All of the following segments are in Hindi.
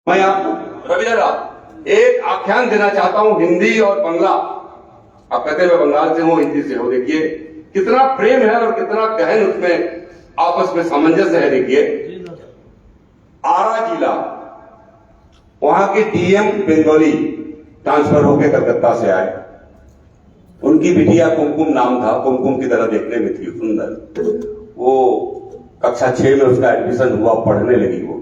मैं आपको रविंद्रनाथ एक आख्यान देना चाहता हूं, हिंदी और बांग्ला। आप कहते हैं मैं बंगाल से हूं, हिंदी से हूं। देखिए कितना प्रेम है और कितना गहन उसमें आपस में सामंजस्य है। देखिए आरा जिला, वहां के डीएम बंगाली ट्रांसफर होकर कलकत्ता से आए। उनकी बिटिया कुमकुम नाम था, कुमकुम की तरह देखने में थी, सुंदर। वो कक्षा 6 में उसका एडमिशन हुआ, पढ़ने लगी वो।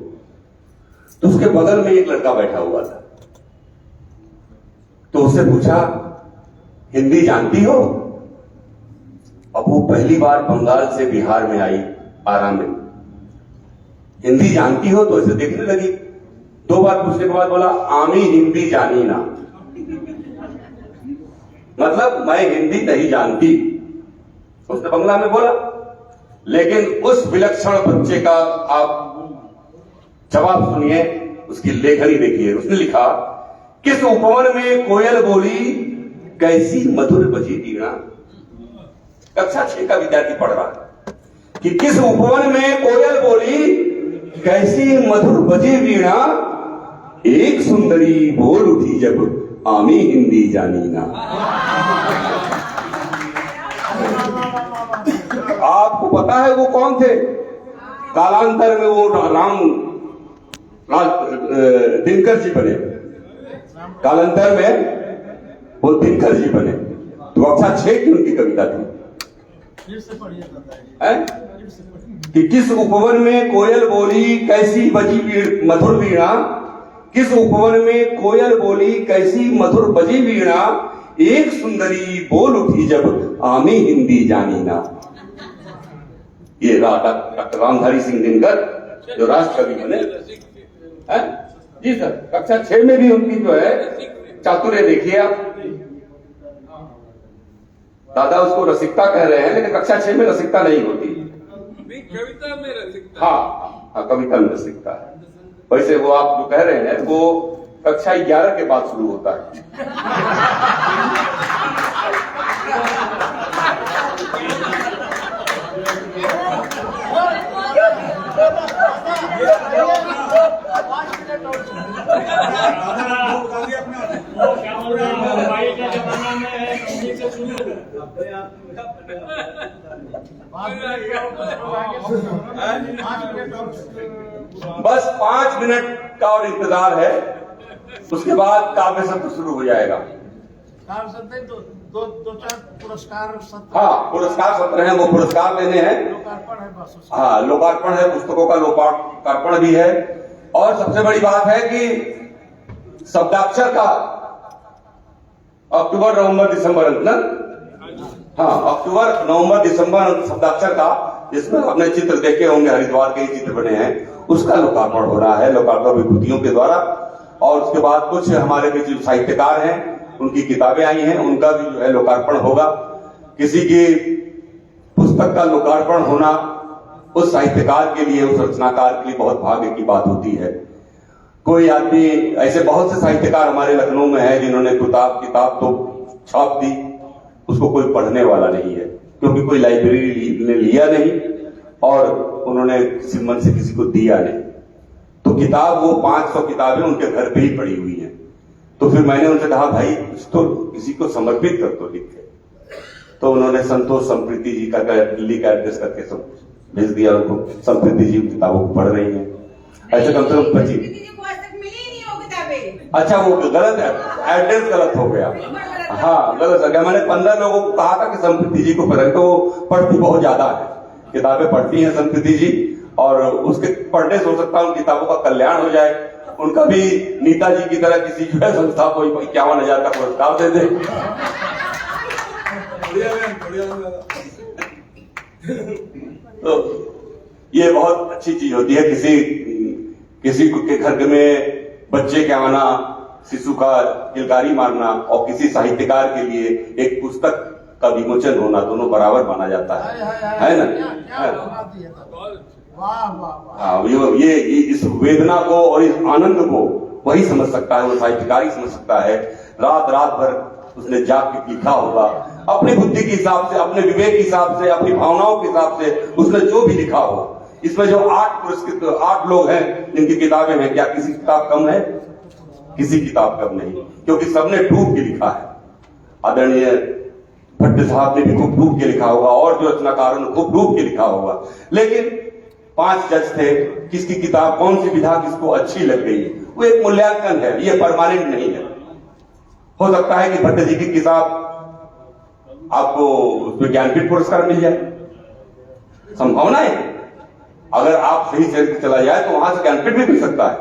तो उसके बगल में एक लड़का बैठा हुआ था, तो उससे पूछा हिंदी जानती हो? अब वो पहली बार बंगाल से बिहार में आई, आरा में। हिंदी जानती हो? तो इसे देखने लगी। 2 बार पूछने के बाद बोला आमी हिंदी जानी ना, मतलब मैं हिंदी नहीं जानती, उसने बंगला में बोला। लेकिन उस विलक्षण बच्चे का आप जवाब सुनिए, उसकी लेखनी देखिए। उसने लिखा किस उपवन में कोयल बोली कैसी मधुर बजी वीणा। कक्षा 6 का विद्यार्थी पढ़ रहा है कि किस उपवन में कोयल बोली कैसी मधुर बजी वीणा, एक सुंदरी बोल उठी जब आमी हिंदी जानी ना। आपको पता है वो कौन थे? कालांतर में वो दिनकर जी बने। कालांतर में वो दिनकर जी बने। तो कक्षा 6 की उनकी कविता थी कि किस उपवन में कोयल बोली कैसी बजी मधुर वीणा, किस उपवन में कोयल बोली कैसी मधुर बजी वीणा, एक सुंदरी बोल उठी जब आमी हिंदी जानी ना। ये डॉक्टर रामधारी सिंह दिनकर जो राष्ट्र कवि बने है जी सर। कक्षा 6 में भी उनकी जो है चातुर्य देखिए आप। दादा उसको रसिकता कह रहे हैं, लेकिन कक्षा 6 में रसिकता नहीं होती। कविता में रसिकता। हाँ, कविता में रसिकता है। वैसे वो आप जो कह रहे हैं वो कक्षा 11 के बाद शुरू होता है। बस 5 मिनट का और इंतजार है, उसके बाद काव्य सत्र शुरू हो जाएगा। दो चार पुरस्कार सत्र। हाँ, पुरस्कार सत्र है, वो पुरस्कार देने हैं। लोकार्पण है बस। हाँ, लोकार्पण है, पुस्तकों का लोकार्पण भी है। और सबसे बड़ी बात है कि शब्दाक्षर का अक्टूबर नवंबर दिसंबर अंत ना, हाँ अक्टूबर नवंबर दिसंबर शब्दाक्षर का, जिसमें आपने चित्र देखे होंगे, हरिद्वार के ही चित्र बने हैं, उसका लोकार्पण हो रहा है लोकार्पण विभूतियों के द्वारा। और उसके बाद कुछ हमारे भी जो साहित्यकार हैं उनकी किताबें आई हैं, उनका भी जो है लोकार्पण होगा। किसी की पुस्तक का लोकार्पण होना उस साहित्यकार के लिए, उस रचनाकार के लिए बहुत भाग्य की बात होती है। कोई आदमी, ऐसे बहुत से साहित्यकार हमारे लखनऊ में है जिन्होंने किताब तो छाप दी, उसको कोई पढ़ने वाला नहीं है, क्योंकि कोई लाइब्रेरी ने लिया नहीं और उन्होंने किसी मन से किसी को दिया नहीं। तो किताब, वो 500 किताबें उनके घर पे ही पड़ी हुई हैं। तो फिर मैंने उनसे कहा भाई कुछ तो किसी को समर्पित कर दो लिख के। तो उन्होंने संतोष संप्रीति जी का दिल्ली का एड्रेस करके सब भेज दिया उनको। संप्रीति जी किताबों को पढ़ रही हैं। ऐसे कम से कम 25। अच्छा, वो गलत है, एड्रेस गलत हो गया। हाँ, गलत हो गया। मैंने 15 लोगों को कहा था कि संप्रीति जी को पढ़े, तो पढ़ती बहुत ज्यादा है, किताबें पढ़ती हैं संप्रीति जी, और उसके पढ़ने से हो सकता है उन किताबों का कल्याण हो जाए। उनका भी नीता जी की तरह किसी जो है संस्था को 51,000 का पुरस्कार दे दे। तो ये बहुत अच्छी चीज होती है, किसी के घर में बच्चे के आना, शिशु का किलकारी मारना, और किसी साहित्यकार के लिए एक पुस्तक का विमोचन होना, दोनों बराबर माना जाता है ना? हाँ, ये इस वेदना को और इस आनंद को वही समझ सकता है, वो साहित्यकार ही समझ सकता है। रात भर उसने जाग के लिखा होगा, अपनी बुद्धि के हिसाब से, अपने विवेक के हिसाब से, अपनी भावनाओं के हिसाब से उसने जो भी लिखा हो। इसमें जो 8 पुरस्कृत 8 लोग हैं जिनकी किताबें हैं, क्या किसी किताब कम है? किसी किताब कम नहीं, क्योंकि सबने डूब के लिखा है। आदरणीय भट्ट साहब ने भी खूब डूब के लिखा होगा और जो रचनाकारों ने खूब डूब के लिखा होगा। लेकिन 5 जज थे, किसकी किताब, कौन सी विधा किसको अच्छी लग गई, वो एक मूल्यांकन है, ये परमानेंट नहीं है। हो सकता है कि भट्ट जी की किताब आपको उसमें ज्ञानपीठ पुरस्कार मिल जाए, संभावना है। अगर आप सही से चला जाए तो वहां से ज्ञानपीठ भी मिल सकता है।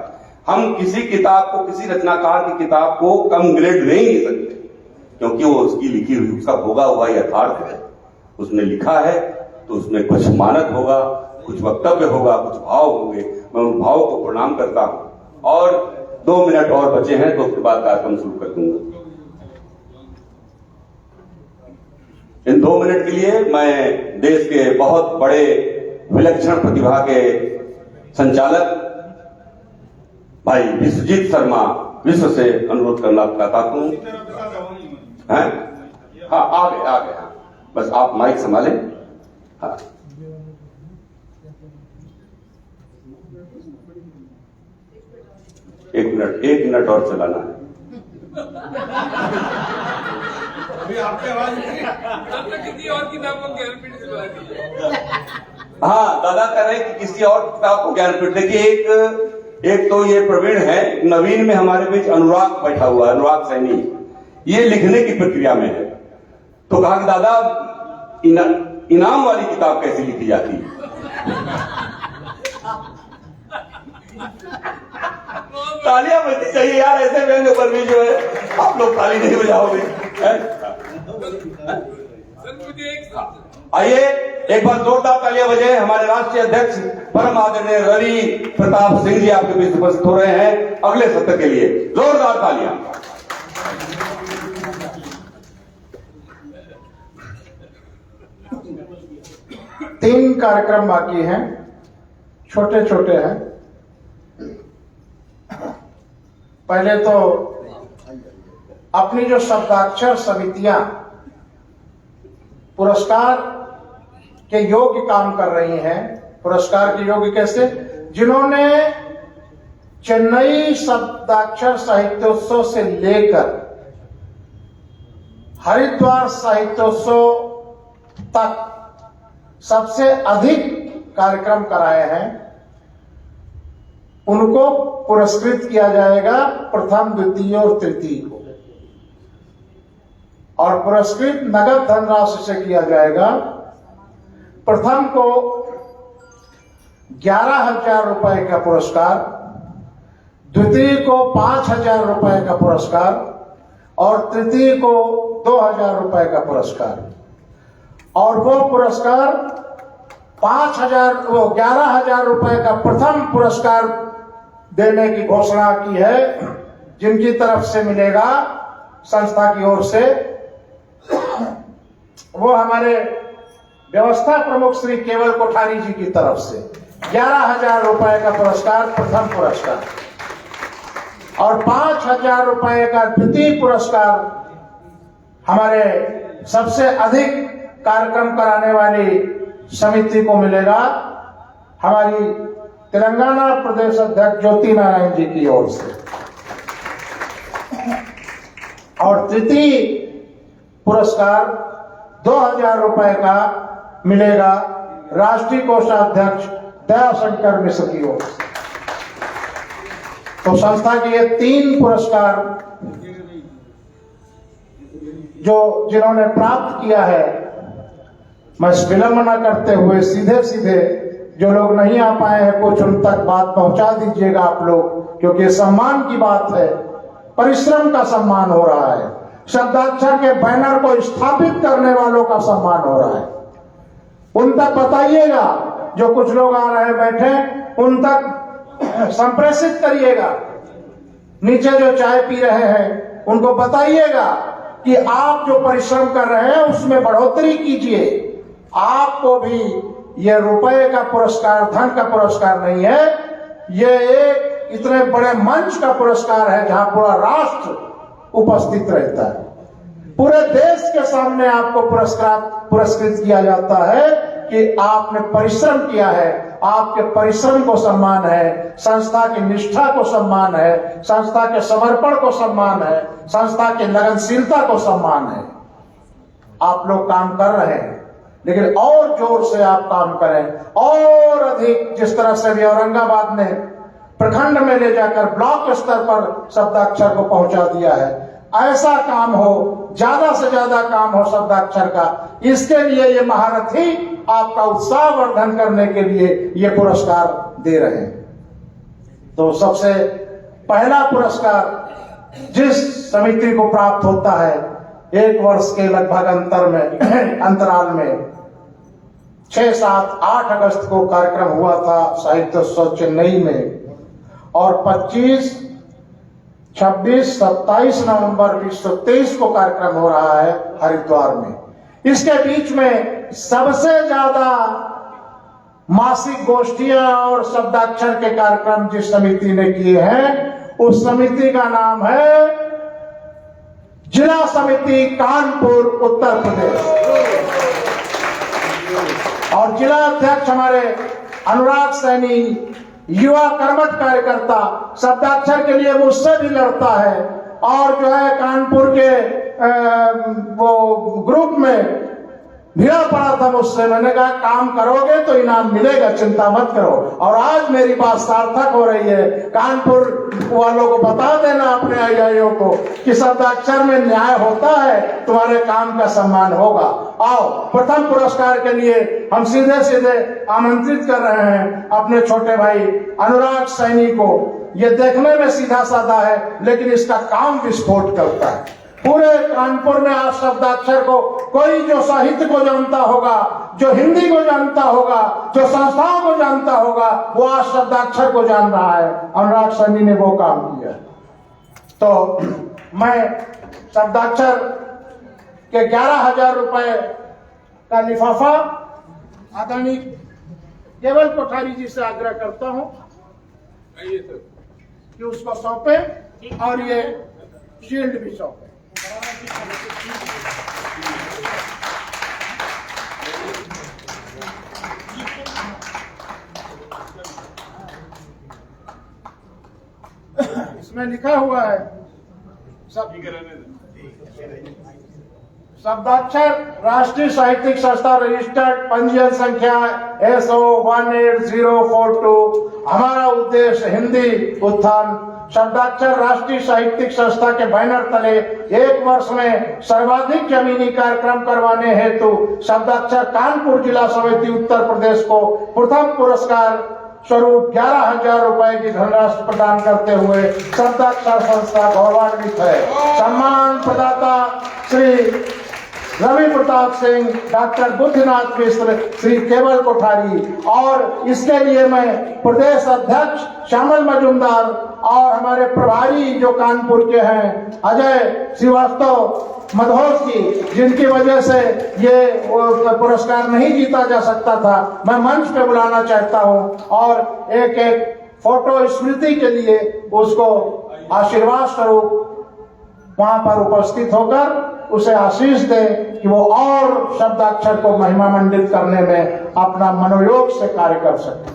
हम किसी किताब को, किसी रचनाकार की किताब को कम ग्रेड दे ही नहीं सकते, क्योंकि वो उसकी लिखी हुई, उसका भोगा हुआ यथार्थ है। उसने लिखा है तो उसमें कुछ मानक होगा, कुछ वक्तव्य होगा, कुछ भाव होंगे। मैं उन भाव को प्रणाम करता हूं। और 2 मिनट और बचे हैं तो उसके बाद कार्यक्रम शुरू कर दूंगा। इन 2 मिनट के लिए मैं देश के बहुत बड़े विलक्षण प्रतिभा के संचालक भाई विश्वजीत शर्मा विश्व से अनुरोध करना चाहता हूं। हाँ, आ गए। हाँ, बस आप माइक संभालें। हाँ, एक मिनट और चलाना है। अभी आपकी आवाज तब तक किसी और किताब को ज्ञानपीठ दिलवा दी। हाँ, दादा कह रहे हैं कि किसी और किताब को ज्ञानपीठ। देखिए, एक तो ये प्रवीण है, नवीन में हमारे बीच अनुराग बैठा हुआ है, अनुराग सैनी, ये लिखने की प्रक्रिया में है। तो कहा कि दादा इनाम वाली किताब कैसे लिखी जाती है? तालियां बजनी चाहिए यार, ऐसे मेरे ऊपर भी जो है आप लोग ताली नहीं बजाओगे। आइए एक बार जोरदार तालियां बजे हमारे राष्ट्रीय अध्यक्ष परम आदरणीय रवि प्रताप सिंह जी आपके बीच उपस्थित हो रहे हैं अगले सत्र के लिए। जोरदार तालियां। तीन कार्यक्रम बाकी हैं, छोटे छोटे हैं। पहले तो अपनी जो शब्दाक्षर समितियां पुरस्कार के योग्य काम कर रही हैं, पुरस्कार के योग्य कैसे, जिन्होंने चेन्नई शब्दाक्षर साहित्योत्सव से लेकर हरिद्वार साहित्योत्सव तक सबसे अधिक कार्यक्रम कराए हैं, उनको पुरस्कृत किया जाएगा प्रथम, द्वितीय और तृतीय को। और पुरस्कृत नगद धनराशि से किया जाएगा। प्रथम को 11,000 रुपए का पुरस्कार, द्वितीय को 5,000 रुपए का पुरस्कार और तृतीय को 2,000 रुपए का पुरस्कार। और वो पुरस्कार 11,000 रुपए का प्रथम पुरस्कार देने की घोषणा की है, जिनकी तरफ से मिलेगा संस्था की ओर से। वो हमारे व्यवस्था प्रमुख श्री केवल कोठारी जी की तरफ से 11,000 रुपए का पुरस्कार प्रथम पुरस्कार और 5,000 रुपए का द्वितीय पुरस्कार हमारे सबसे अधिक कार्यक्रम कराने वाली समिति को मिलेगा, हमारी तेलंगाना प्रदेश अध्यक्ष ज्योति नारायण जी की ओर से। और तृतीय पुरस्कार 2,000 रुपए का मिलेगा राष्ट्रीय कोषाध्यक्ष दयाशंकर मिश्र की ओर से। तो संस्था के ये 3 पुरस्कार जिन्होंने प्राप्त किया है, मैं विलंब न करते हुए सीधे सीधे जो लोग नहीं आ पाए हैं कुछ उन तक बात पहुंचा दीजिएगा आप लोग, क्योंकि सम्मान की बात है, परिश्रम का सम्मान हो रहा है, शब्दाक्षर के बैनर को स्थापित करने वालों का सम्मान हो रहा है। उन तक बताइएगा, जो कुछ लोग आ रहे बैठे उन तक संप्रेषित करिएगा। नीचे जो चाय पी रहे हैं उनको बताइएगा कि आप जो परिश्रम कर रहे हैं उसमें बढ़ोतरी कीजिए। आपको भी ये रुपए का पुरस्कार, धन का पुरस्कार नहीं है, ये एक इतने बड़े मंच का पुरस्कार है जहां पूरा राष्ट्र उपस्थित रहता है। पूरे देश के सामने आपको पुरस्कृत किया जाता है कि आपने परिश्रम किया है, आपके परिश्रम को सम्मान है, संस्था की निष्ठा को सम्मान है, संस्था के समर्पण को सम्मान है, संस्था की लगनशीलता को सम्मान है। आप लोग काम कर रहे हैं, लेकिन और जोर से आप काम करें, और अधिक। जिस तरह से भी औरंगाबाद ने प्रखंड में ले जाकर ब्लॉक स्तर पर शब्दाक्षर को पहुंचा दिया है, ऐसा काम हो, ज्यादा से ज्यादा काम हो शब्दाक्षर का। इसके लिए ये महारथी आपका उत्साह वर्धन करने के लिए ये पुरस्कार दे रहे हैं। तो सबसे पहला पुरस्कार जिस समिति को प्राप्त होता है, 1 वर्ष के लगभग अंतराल में 6, 7, 8 अगस्त को कार्यक्रम हुआ था साहित्य उत्सव चेन्नई में, और 25, 26, 27 नवंबर 2023 को कार्यक्रम हो रहा है हरिद्वार में। इसके बीच में सबसे ज्यादा मासिक गोष्ठियां और शब्दाक्षर के कार्यक्रम जिस समिति ने किए हैं, उस समिति का नाम है जिला समिति कानपुर उत्तर प्रदेश। और जिला अध्यक्ष हमारे अनुराग सैनी, युवा कर्मठ कार्यकर्ता, शब्दाक्षर के लिए मुझसे भी लड़ता है, और जो है कानपुर के वो ग्रुप में भिड़ा पड़ा था मुझसे। मैंने कहा काम करोगे तो इनाम मिलेगा, चिंता मत करो। और आज मेरी बात सार्थक हो रही है। कानपुर वालों को बता देना, अपने अनुयायियों को, कि शब्दाक्षर में न्याय होता है, तुम्हारे काम का सम्मान होगा। आओ, प्रथम पुरस्कार के लिए हम सीधे सीधे आमंत्रित कर रहे हैं अपने छोटे भाई अनुराग सैनी को। ये देखने में सीधा साधा है, लेकिन इसका काम विस्फोट करता है। पूरे कानपुर में आज शब्दाक्षर को कोई जो साहित्य को जानता होगा, जो हिंदी को जानता होगा, जो संस्थाओं को जानता होगा, वो आज शब्दाक्षर को जान रहा है। अनुराग सैनी ने वो काम किया। तो मैं शब्दाक्षर के 11,000 रुपए का लिफाफा आदरणीय केवल कोठारी जी से आग्रह करता हूं कि उसको सौंपे, और ये शील्ड भी सौंपे। इसमें लिखा हुआ है शब्दाक्षर राष्ट्रीय साहित्यिक संस्था रजिस्टर्ड, पंजीयन संख्या SO18042। हमारा उद्देश्य हिंदी उत्थान। शब्दाक्षर राष्ट्रीय साहित्यिक संस्था के बैनर तले 1 वर्ष में सर्वाधिक जमीनी कार्यक्रम करवाने हेतु शब्दाक्षर कानपुर जिला समिति उत्तर प्रदेश को प्रथम पुरस्कार स्वरूप 11,000 रुपए की धनराशि प्रदान करते हुए शब्दाक्षर संस्था गौरवान्वित है। सम्मान प्रदाता श्री रवि प्रताप सिंह, डॉक्टर बुद्धनाथ मिश्र, श्री केवल कोठारी। और इसके लिए मैं प्रदेश अध्यक्ष श्यामल मजूमदार और हमारे प्रभारी जो कानपुर के हैं अजय श्रीवास्तव मधोज की, जिनकी वजह से ये पुरस्कार नहीं जीता जा सकता था, मैं मंच पे बुलाना चाहता हूं, और एक फोटो स्मृति के लिए उसको आशीर्वाद स्वरूप वहां पर उपस्थित होकर उसे आशीष दें कि वो और शब्दाक्षर को महिमा मंडित करने में अपना मनोयोग से कार्य कर सके।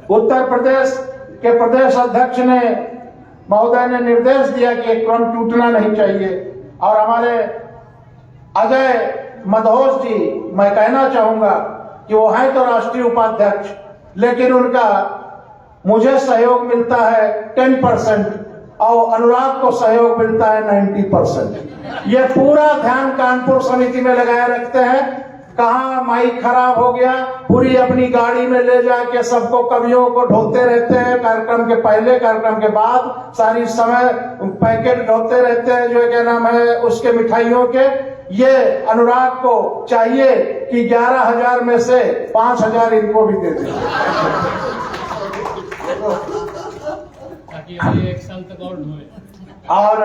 उत्तर प्रदेश के प्रदेश अध्यक्ष ने महोदय ने निर्देश दिया कि एक क्रम टूटना नहीं चाहिए। और हमारे अजय मधोज जी, मैं कहना चाहूंगा कि वो हैं तो राष्ट्रीय उपाध्यक्ष, लेकिन उनका मुझे सहयोग मिलता है 10% और अनुराग को सहयोग मिलता है 90%। ये पूरा ध्यान कानपुर समिति में लगाए रखते हैं। कहाँ माइक खराब हो गया, पूरी अपनी गाड़ी में ले जाके सबको कवियों को ढोते रहते हैं। कार्यक्रम के पहले, कार्यक्रम के बाद सारी समय पैकेट ढोते रहते हैं, जो क्या नाम है उसके मिठाइयों के। ये अनुराग को चाहिए कि 11,000 में से 5,000 इनको भी दे दें। एक साल तक और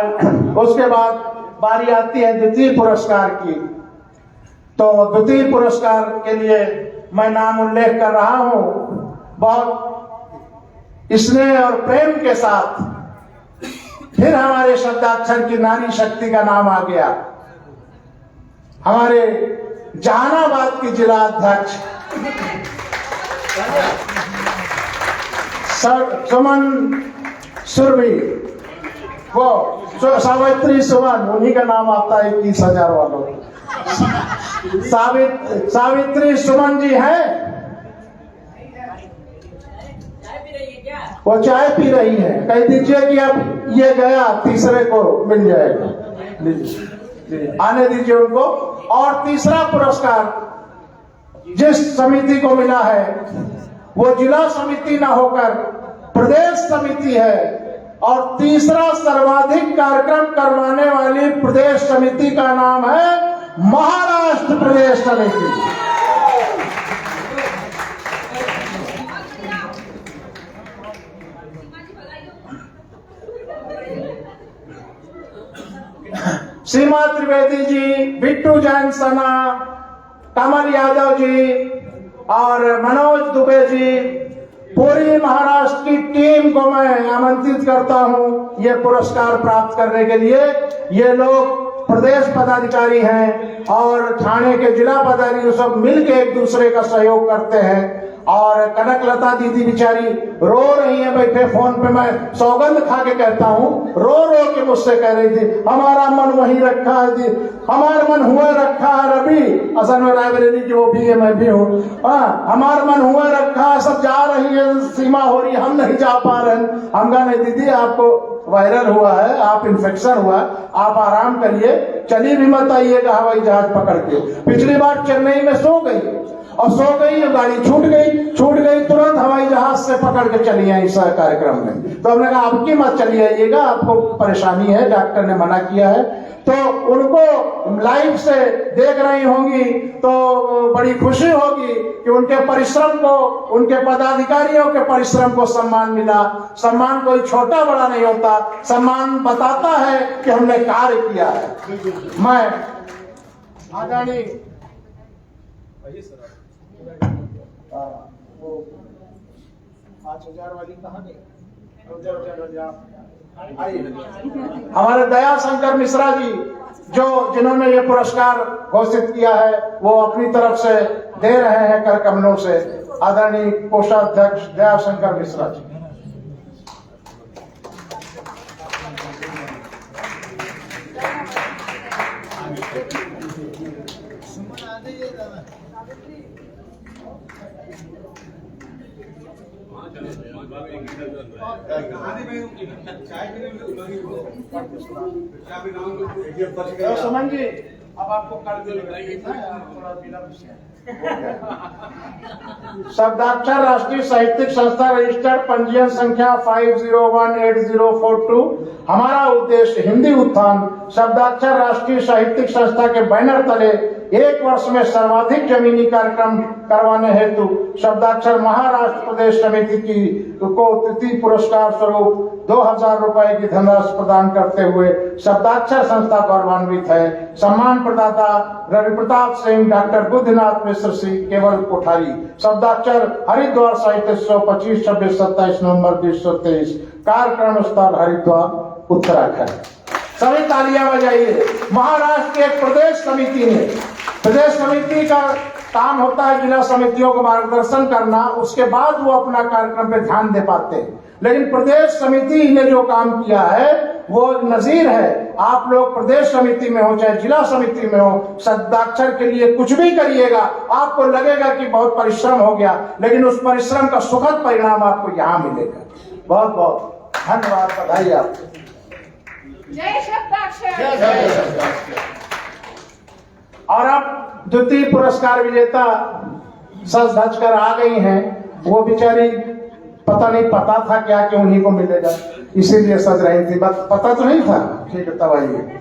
उसके बाद बारी आती है द्वितीय पुरस्कार की। तो द्वितीय पुरस्कार के लिए मैं नाम उल्लेख कर रहा हूं। बहुत स्नेह और प्रेम के साथ फिर हमारे शब्दाक्षर की नारी शक्ति का नाम आ गया। हमारे जहानाबाद की जिला अध्यक्ष सुमन सुरभि, वो सावित्री सुमन, उन्हीं का नाम आता है 21,000 वालों। सावित्री सुमन जी हैं, वो चाय पी रही है। कह दीजिए कि अब ये गया, तीसरे को मिल जाएगा, आने दीजिए उनको। और तीसरा पुरस्कार जिस समिति को मिला है वो जिला समिति ना होकर प्रदेश समिति है, और तीसरा सर्वाधिक कार्यक्रम करवाने वाली प्रदेश समिति का नाम है महाराष्ट्र प्रदेश समिति। सीमा त्रिवेदी जी, बिट्टू जैन सना, कमल यादव जी और मनोज दुबे जी, पूरी महाराष्ट्र की टीम को मैं आमंत्रित करता हूं ये पुरस्कार प्राप्त करने के लिए। ये लोग प्रदेश पदाधिकारी हैं और थाने के जिला पदाधिकारी सब मिलकर एक दूसरे का सहयोग करते हैं। और कनकलता दीदी बेचारी रो रही है बैठे फोन पे, मैं सौगंध खा के कहता हूँ, रो रो के मुझसे कह रही थी हमारा मन वहीं रखा है, हमारा मन हुआ रखा है रवि, असल में रायबरेली की वो भी है, मैं भी हूँ, हमारा मन हुआ रखा है, सब जा रही है, सीमा हो रही है, हम नहीं जा पा रहे हैं। हम कहा नहीं दीदी, आपको वायरल हुआ है, आप इन्फेक्शन हुआ, आप आराम करिए, चली भी मत आइएगा हवाई जहाज पकड़ के। पिछली बार चेन्नई में सो गई और सो गई, गाड़ी छूट गई, तुरंत हवाई जहाज से पकड़ के चली आई इस कार्यक्रम में। तो हमने कहा आपकी मत चली आइएगा, आपको परेशानी है, डॉक्टर ने मना किया है। तो उनको लाइव से देख रही होंगी तो बड़ी खुशी होगी कि उनके परिश्रम को, उनके पदाधिकारियों के परिश्रम को सम्मान मिला। सम्मान कोई छोटा बड़ा नहीं होता, सम्मान बताता है कि हमने कार्य किया है। मैं आदरणीय वो 5,000 वाली कहाँ गई? हमारे दया शंकर मिश्रा जी जिन्होंने ये पुरस्कार घोषित किया है, वो अपनी तरफ से दे रहे हैं कर कमलों से। आदरणीय कोषाध्यक्ष दया शंकर मिश्रा जी। सुमन जी, अब आपको कल शब्दाक्षर राष्ट्रीय साहित्यिक संस्था रजिस्टर्ड पंजीयन संख्या 5018042। हमारा उद्देश्य हिंदी उत्थान शब्दाक्षर राष्ट्रीय साहित्यिक संस्था के बैनर तले 1 वर्ष में सर्वाधिक जमीनी कार्यक्रम करवाने हेतु शब्दाक्षर महाराष्ट्र प्रदेश समिति को तृतीय पुरस्कार स्वरूप 2,000 रुपए की धनराशि प्रदान करते हुए शब्दाक्षर संस्था गौरवान्वित है। सम्मान प्रदाता रवि प्रताप सिंह, डॉक्टर बुद्धनाथ मिश्र सिंह, केवल कोठारी। शब्दाक्षर हरिद्वार साहित्य उत्सव 25, 26, 27 नवंबर 2023। कार्यक्रम स्थल हरिद्वार उत्तराखंड। सभी तालियां बजाइए। महाराष्ट्र की एक प्रदेश समिति ने, प्रदेश समिति का काम होता है जिला समितियों को मार्गदर्शन करना, उसके बाद वो अपना कार्यक्रम पे ध्यान दे पाते हैं, लेकिन प्रदेश समिति ने जो काम किया है वो नजीर है। आप लोग प्रदेश समिति में हो चाहे जिला समिति में हो, शब्दाक्षर के लिए कुछ भी करिएगा, आपको लगेगा कि बहुत परिश्रम हो गया, लेकिन उस परिश्रम का सुखद परिणाम आपको यहाँ मिलेगा। बहुत बहुत धन्यवाद, बधाई आपको। जय शब्दाक्षर। और अब द्वितीय पुरस्कार विजेता सज धज कर आ गई हैं। वो बेचारी पता नहीं, पता था क्या कि उन्हीं को मिलेगा, इसीलिए सज रही थी, पता तो नहीं था। ठीक है, तब आइए।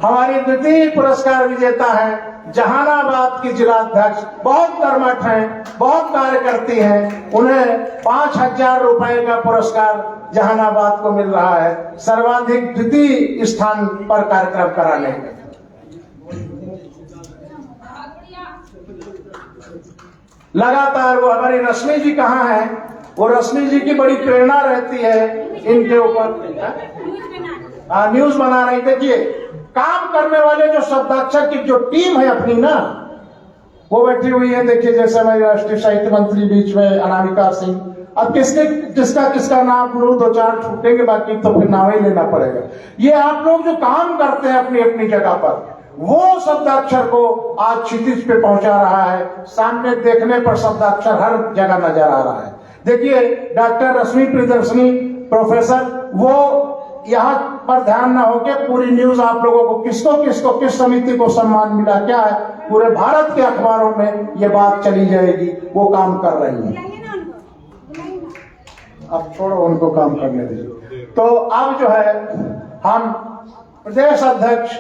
हमारी द्वितीय पुरस्कार विजेता है जहानाबाद की जिला अध्यक्ष, बहुत कर्मठ हैं, बहुत कार्य करती हैं। उन्हें 5,000 रुपए का पुरस्कार जहानाबाद को मिल रहा है, सर्वाधिक द्वितीय स्थान पर कार्यक्रम कराने में। लगातार वो हमारी रश्मि जी कहाँ है, वो रश्मि जी की बड़ी प्रेरणा रहती है इनके ऊपर। न्यूज बना रही। देखिए काम करने वाले जो शब्दाक्षर की जो टीम है अपनी ना, वो बैठी हुई है। देखिए जैसे हमारी राष्ट्रीय साहित्य मंत्री बीच में अनामिका सिंह, अब किसका नाम लूं, दो चार छूटेंगे, बाकी तो फिर नाम ही लेना पड़ेगा। ये आप लोग जो काम करते हैं अपनी अपनी जगह पर, वो शब्दाक्षर को आज क्षितिज पे पहुंचा रहा है। सामने देखने पर शब्दाक्षर हर जगह नजर आ रहा है। देखिए डॉक्टर रश्मि प्रियदर्शनी प्रोफेसर, वो यहाँ पर ध्यान न होके पूरी न्यूज आप लोगों को किसको किस समिति को सम्मान मिला, क्या है, पूरे भारत के अखबारों में ये बात चली जाएगी। वो काम कर रही है, अब छोड़ो उनको काम करने दीजिए। तो अब जो है हम प्रदेश अध्यक्ष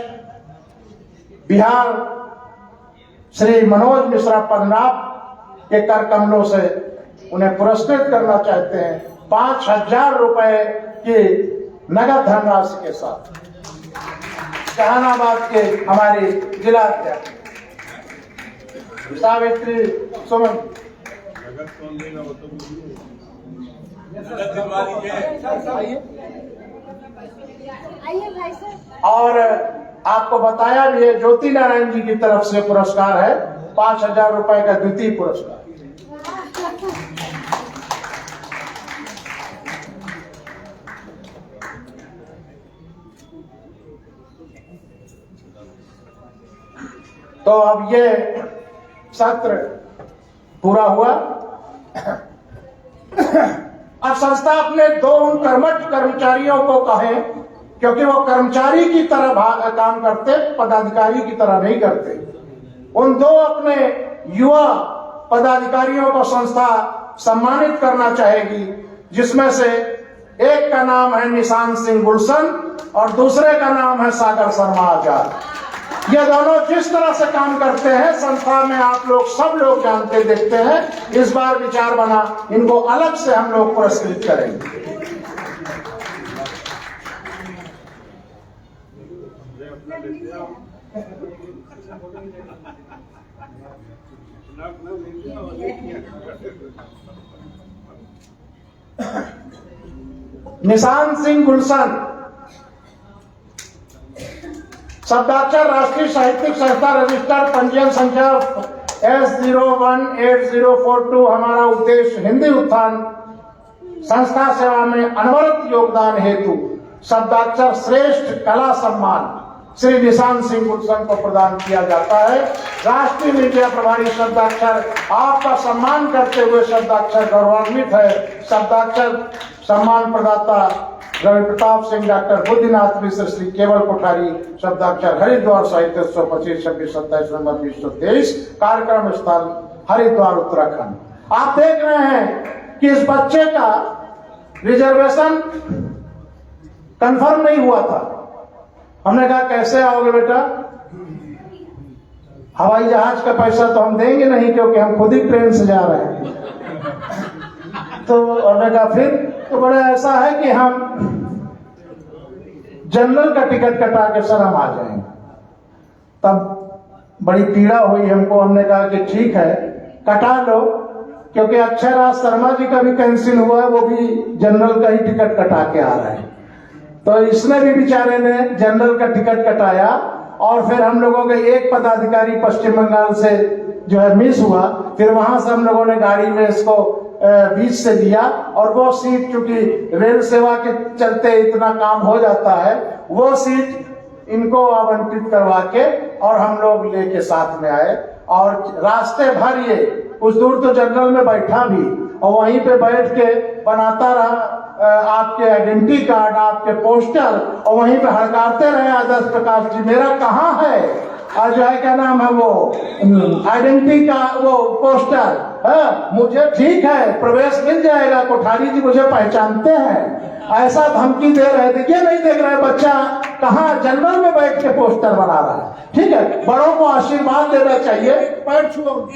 बिहार श्री मनोज मिश्रा पन्नाप के कर कमलों से उन्हें पुरस्कृत करना चाहते हैं 5,000 रुपए की नगद धनराशि के साथ। जहानाबाद के हमारे जिला अध्यक्ष सावित्री सुमन। आइए भाई साहब। और आपको बताया भी है ज्योति नारायण जी की तरफ से पुरस्कार है 5,000 रुपए का द्वितीय पुरस्कार। तो अब ये सत्र पूरा हुआ। अब संस्था अपने दो उन कर्मठ कर्मचारियों को कहे, क्योंकि वो कर्मचारी की तरह काम करते, पदाधिकारी की तरह नहीं करते। उन दो अपने युवा पदाधिकारियों को संस्था सम्मानित करना चाहेगी, जिसमें से एक का नाम है निशांत सिंह गुलशन और दूसरे का नाम है सागर शर्मा आजाद। ये दोनों जिस तरह से काम करते हैं संस्था में आप लोग सब लोग जानते देखते हैं। इस बार विचार बना इनको अलग से हम लोग पुरस्कृत करेंगे। निशांत सिंह गुलशन शब्दाक्षर राष्ट्रीय साहित्यिक संस्था रजिस्टर्ड पंजीयन संख्या S018042। हमारा उद्देश्य हिंदी उत्थान संस्था सेवा में अनवरत योगदान हेतु शब्दाक्षर श्रेष्ठ कला सम्मान श्री निशांत सिंह गुलशन को प्रदान किया जाता है। राष्ट्रीय मीडिया प्रभारी शब्दाक्षर आपका सम्मान करते हुए शब्दाक्षर गौरवान्वित है। शब्दाक्षर सम्मान प्रदाता रवि प्रताप सिंह, डॉक्टर बुद्धिनाथ मिश्र, श्री केवल कोठारी। शब्दाक्षर हरिद्वार साहित्य 25 26 27 नवंबर 2023। कार्यक्रम स्थल हरिद्वार उत्तराखंड। आप देख रहे हैं कि इस बच्चे का रिजर्वेशन कंफर्म नहीं हुआ था। हमने कहा कैसे आओगे बेटा, हवाई जहाज का पैसा तो हम देंगे नहीं क्योंकि हम खुद ही ट्रेन से जा रहे हैं। तो हमने कहा फिर तो बड़ा ऐसा है कि हम जनरल का टिकट कटा के सर हम आ जाएंगे। तब बड़ी पीड़ा हुई हमको। हमने कहा कि ठीक है कटा लो, क्योंकि अक्षयराज शर्मा जी का भी कैंसिल हुआ है, वो भी जनरल का ही टिकट कटा के आ रहा है। तो इसने भी बेचारे ने जनरल का टिकट कटाया और फिर हम लोगों के एक पदाधिकारी पश्चिम बंगाल से जो है मिस हुआ। फिर वहां से हम लोगों ने गाड़ी में इसको बीच से दिया और वो सीट, चूंकि रेल सेवा के चलते इतना काम हो जाता है, वो सीट इनको आवंटित करवा के और हम लोग लेके साथ में आए। और रास्ते भर ये कुछ दूर तो जनरल में बैठा भी और वहीं पे बैठ के बनाता रहा आपके आइडेंटिटी कार्ड, आपके पोस्टर, और वहीं पे हड़काते रहे आदर्श प्रकाश जी मेरा कहाँ है, और जो है क्या नाम है वो आइडेंटिटी का वो पोस्टर है, मुझे ठीक है प्रवेश मिल जाएगा, कोठारी जी मुझे पहचानते हैं, ऐसा धमकी दे रहे थे। ये नहीं देख रहे बच्चा कहाँ जनरल में बैठ के पोस्टर बना रहा है। ठीक है, बड़ों को आशीर्वाद देना चाहिए। पैर छुओ,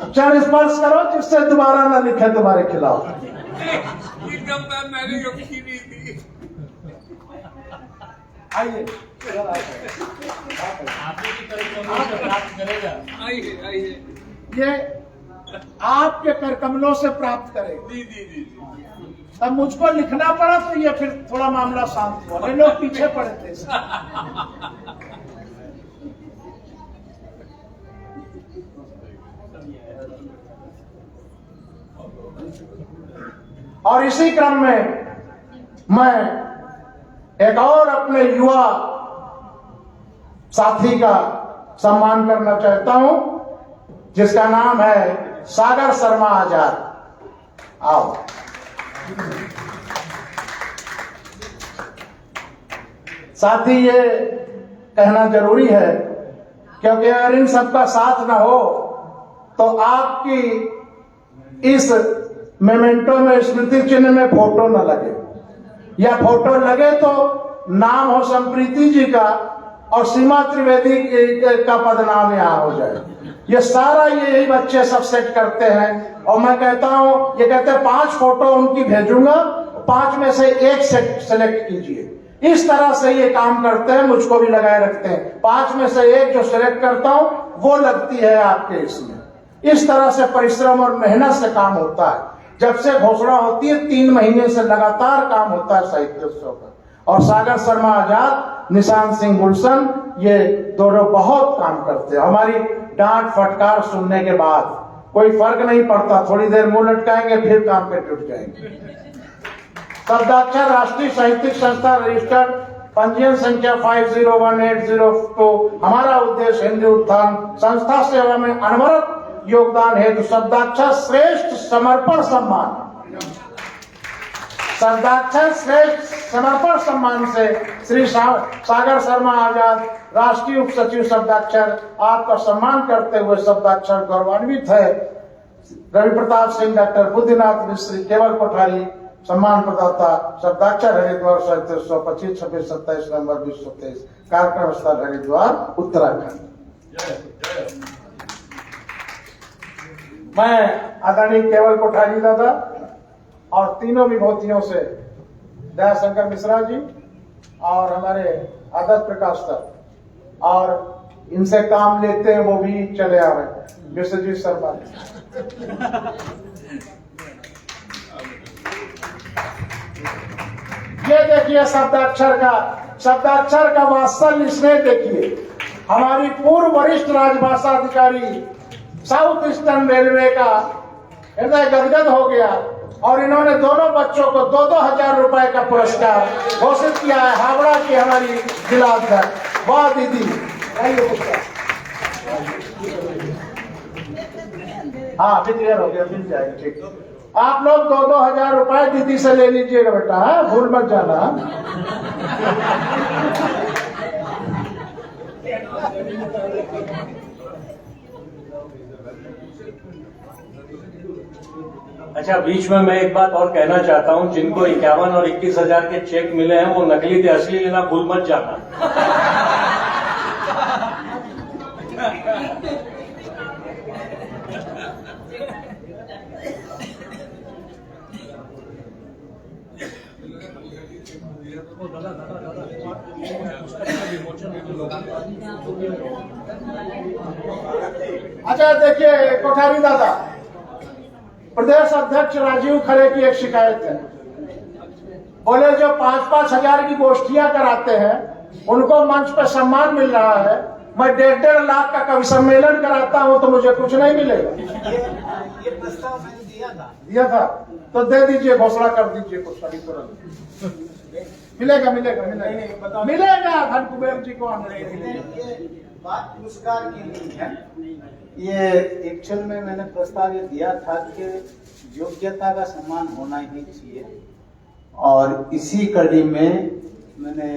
चरण स्पर्श करो जिससे दोबारा ना लिखे तुम्हारे खिलाफ। मैंने की नहीं थी। आइए आइए आइए। ये आपके करकमलों से प्राप्त करेगा। जी जी जी तब मुझको लिखना पड़ा तो ये फिर थोड़ा मामला शांत हुआ, ये लोग पीछे पड़े थे। और इसी क्रम में मैं एक और अपने युवा साथी का सम्मान करना चाहता हूं, जिसका नाम है सागर शर्मा आजाद। आओ। साथी, ये कहना जरूरी है क्योंकि अगर इन सबका साथ ना हो तो आपकी इस मेमेंटो में, स्मृति चिन्ह में फोटो न लगे, या फोटो लगे तो नाम हो संप्रीति जी का और सीमा त्रिवेदी का पदनाम यहाँ हो जाए। ये सारा यही बच्चे सब सेट करते हैं। और मैं कहता हूँ, ये कहते हैं 5 फोटो उनकी भेजूंगा, 5 में से एक सेट सेलेक्ट कीजिए। इस तरह से ये काम करते हैं, मुझको भी लगाए रखते हैं। 5 में से एक जो सेलेक्ट करता हूँ वो लगती है आपके इसमें। इस तरह से परिश्रम और मेहनत से काम होता है। जब से घोषणा होती है 3 महीने से लगातार काम होता है साहित्योत्सव का। और सागर शर्मा आजाद, निशांत सिंह गुलशन, ये दोनों बहुत काम करते हैं। हमारी डांट फटकार सुनने के बाद कोई फर्क नहीं पड़ता, थोड़ी देर मुंह लटकाएंगे फिर काम पे जुट जाएंगे। शब्दाक्षर राष्ट्रीय साहित्यिक संस्था रजिस्टर्ड, पंजीयन संख्या 501802। हमारा उद्देश्य हिंदी उत्थान, संस्था सेवा में अनवरत योगदान हेतु शब्दाक्षर श्रेष्ठ समर्पण सम्मान, शब्दाक्षर श्रेष्ठ समर्पण सम्मान से श्री सागर शर्मा आजाद, राष्ट्रीय उप सचिव शब्दाक्षर, आपका सम्मान करते हुए शब्दाक्षर गौरवान्वित है। रवि प्रताप सिंह, डॉक्टर बुद्धिनाथ मिश्री, केवल कोठारी, सम्मान प्रदाता, शब्दाक्षर हरिद्वार साहित्योत्सव 25, 26, 27 नवंबर 2023, कार्यक्रम स्थल हरिद्वार, उत्तराखंड। मैं आदरणीय केवल कोठारी दादा और तीनों विभूतियों से, दयाशंकर मिश्रा जी और हमारे आदर्श प्रकाश सर, और इनसे काम लेते हैं वो भी चले आवे, विश्वजीत शर्मा। ये देखिए शब्दाक्षर का वात्सल्य स्नेह देखिए। हमारी पूर्व वरिष्ठ राजभाषा अधिकारी साउथ ईस्टर्न रेलवे का हृदय गदगद हो गया और इन्होंने दोनों बच्चों को 2-2 हजार रुपए का पुरस्कार घोषित किया है। हावड़ा की हमारी जिलाध्यक्ष, वाह दीदी, हाँ भी क्लियर हो गया, मिल जाएगा, ठीक। आप लोग 2-2 हजार रुपए दीदी से ले लीजिएगा बेटा, है? भूल मत जाना। अच्छा, बीच में मैं एक बात और कहना चाहता हूं, जिनको 51 और 21 हजार के चेक मिले हैं वो नकली थे, असली लेना भूल मत जाना। अच्छा देखिए कोठारी दादा, प्रदेश अध्यक्ष राजीव खरे की एक शिकायत है। बोले जो 5-5 हजार की गोष्ठियां कराते हैं उनको मंच पर सम्मान मिल रहा है, मैं 1.5 लाख का कवि सम्मेलन कराता हूं तो मुझे कुछ नहीं मिलेगा। ये प्रस्ताव मैंने दिया था तो दे दीजिए, घोषणा कर दीजिए कुछ अभी तुरंत। मिलेगा धन कुबेर जी को आने। ये बात पुरस्कार की नहीं है, ये एक्चुअल में मैंने प्रस्ताव ये दिया था कि योग्यता का सम्मान होना ही चाहिए। और इसी कड़ी में मैंने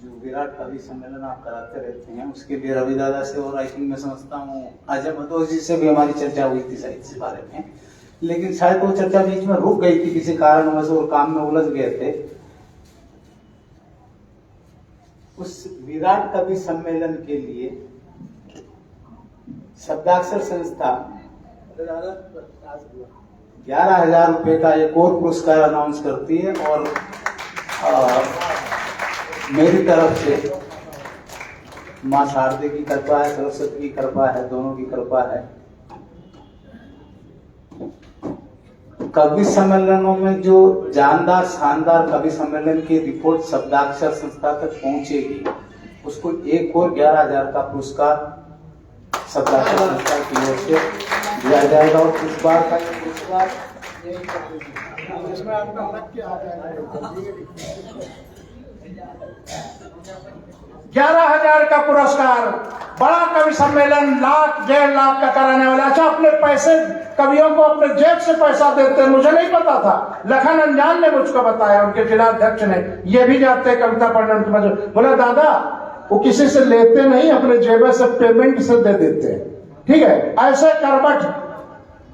जो विराट कवि सम्मेलन आप कराते रहते हैं उसके लिए रवि दादा से और आई थिंक मैं समझता हूँ अजय भदोस जी से भी हमारी चर्चा हुई थी साहित्य के बारे में, लेकिन शायद वो चर्चा बीच में रुक गई थी किसी कारणवश और काम में उलझ गए थे। उस विराट कवि सम्मेलन के लिए शब्दाक्षर संस्था 11,000 रुपए का एक और पुरस्कार अनाउंस करती है और मेरी तरफ से माँ शारदे की कृपा है, सरस्वती की कृपा है, दोनों की कृपा है। कवि सम्मेलनों में जो जानदार शानदार कवि सम्मेलन की रिपोर्ट शब्दाक्षर संस्था तक पहुंचेगी, उसको एक और 11,000 का पुरस्कार शब्दाक्षर संस्था की ओर से दिया जाएगा। और इस बार का ये पुरस्कार जिसमें आपका लक्ष्य आ जाएगा 11,000 का पुरस्कार। बड़ा कवि सम्मेलन 1,00,000 1.5 लाख का कराने वाला। अच्छा, अपने पैसे कवियों को अपने जेब से पैसा देते, मुझे नहीं पता था। लखन अंजान ने मुझको बताया, उनके जिला अध्यक्ष ने। ये भी जाते हैं कविता पढ़ने। बोला दादा वो किसी से लेते नहीं, अपने जेब से पेमेंट से दे देते हैं। ठीक है, ऐसे कर्मठ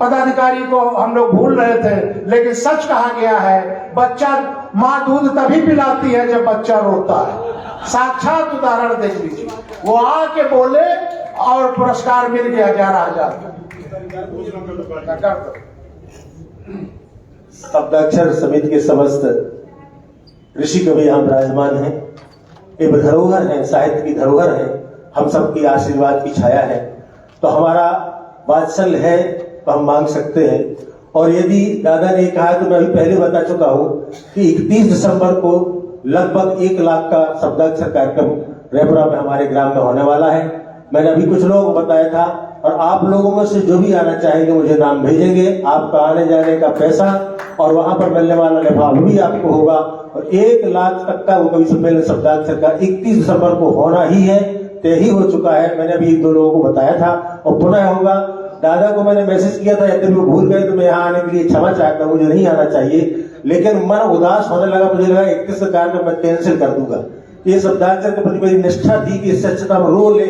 पदाधिकारी को हम लोग भूल रहे थे, लेकिन सच कहा गया है, बच्चा माँ दूध तभी पिलाती है जब बच्चा रोता है। साक्षात उदाहरण देख लीजिए, वो आके बोले और पुरस्कार मिल गया 11,000। शब्दाक्षर समिति के समस्त ऋषि कवि यहाँ विराजमान हैं। ये धरोहर है, साहित्य की धरोहर है, हम सबकी आशीर्वाद की छाया है। तो हमारा वात्सल्य है तो हम मांग सकते हैं। और यदि दादा ने कहा तो मैं अभी पहले बता चुका हूं कि 31 दिसंबर को लगभग 1 लाख का शब्दाक्षर कार्यक्रम रेपुरा में हमारे ग्राम में होने वाला है। मैंने अभी कुछ लोगों को बताया था, और आप लोगों में से जो भी आना चाहेंगे मुझे नाम भेजेंगे। आपका आने जाने का पैसा और वहां पर मिलने वाला लिफाफा भी आपको होगा। और 1 लाख तक का वो कवि सम्मेलन शब्दाक्षर का 31 दिसंबर को होना ही है, तय ही हो चुका है। मैंने अभी 1-2 लोगों को बताया था और पुनः होगा। दादा को मैंने मैसेज किया था, यदि वो भूल गए तो मैं यहाँ आने के लिए क्षमा चाहता हूँ, मुझे नहीं आना चाहिए। लेकिन मन उदास होने लगा, मुझे लगा 31 का कार्यक्रम मैं कैंसिल कर दूंगा। ये शब्दाक्षर के प्रति मेरी निष्ठा थी कि इससे अच्छा हम रो ले,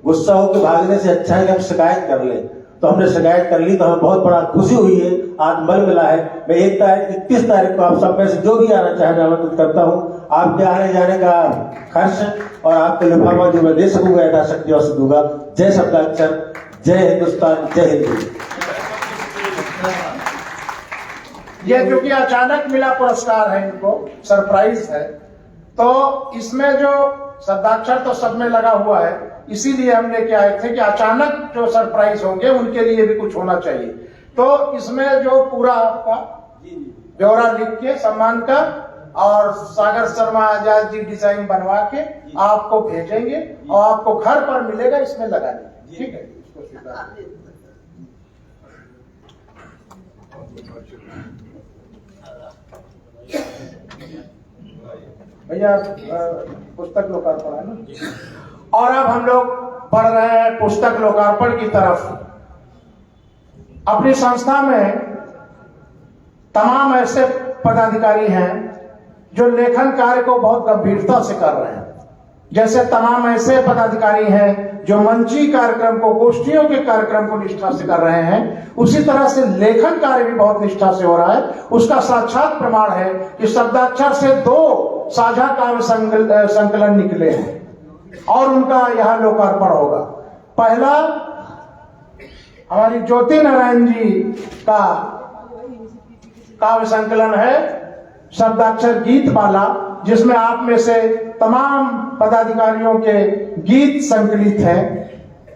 गुस्सा होकर भागने से अच्छा है कि हम शिकायत कर ले। तो हमने शिकायत कर ली, तो हमें बहुत बड़ा खुशी हुई है, आज बल मिला है। मैं 31 तारीख को आप सब में से जो भी आना चाहे मैं आमंत्रित करता हूँ। आपके आने जाने का खर्च और आपके लिफाफा जो मैं दे सकूंगा यथाशक्ति अवश्य दूंगा। जय शब्दाक्षर, जय हिंदुस्तान, जय हिंद। ये क्योंकि अचानक मिला पुरस्कार है, इनको सरप्राइज है, तो इसमें जो शब्दाक्षर तो सब में लगा हुआ है, इसीलिए हमने क्या थे कि अचानक जो सरप्राइज होंगे उनके लिए भी कुछ होना चाहिए। तो इसमें जो पूरा आपका ब्यौरा लिख के सम्मान का और सागर शर्मा आजाद जी डिजाइन बनवा के आपको भेजेंगे और आपको घर पर मिलेगा, इसमें लगा लीजिए। ठीक है, इसको स्वीकार। भैया पुस्तक लोकार्पण है ना, और अब हम लोग बढ़ रहे हैं पुस्तक लोकार्पण की तरफ। अपनी संस्था में तमाम ऐसे पदाधिकारी हैं जो लेखन कार्य को बहुत गंभीरता से कर रहे हैं। जैसे तमाम ऐसे पदाधिकारी हैं जो मंची कार्यक्रम को, गोष्ठियों के कार्यक्रम को निष्ठा से कर रहे हैं, उसी तरह से लेखन कार्य भी बहुत निष्ठा से हो रहा है। उसका साक्षात प्रमाण है कि शब्दाक्षर से 2 साझा काव्य संकलन निकले हैं और उनका यहां लोकार्पण होगा। पहला हमारी ज्योति नारायण जी का काव्य संकलन है शब्दाक्षर गीत माला, जिसमें आप में से तमाम पदाधिकारियों के गीत संकलित हैं।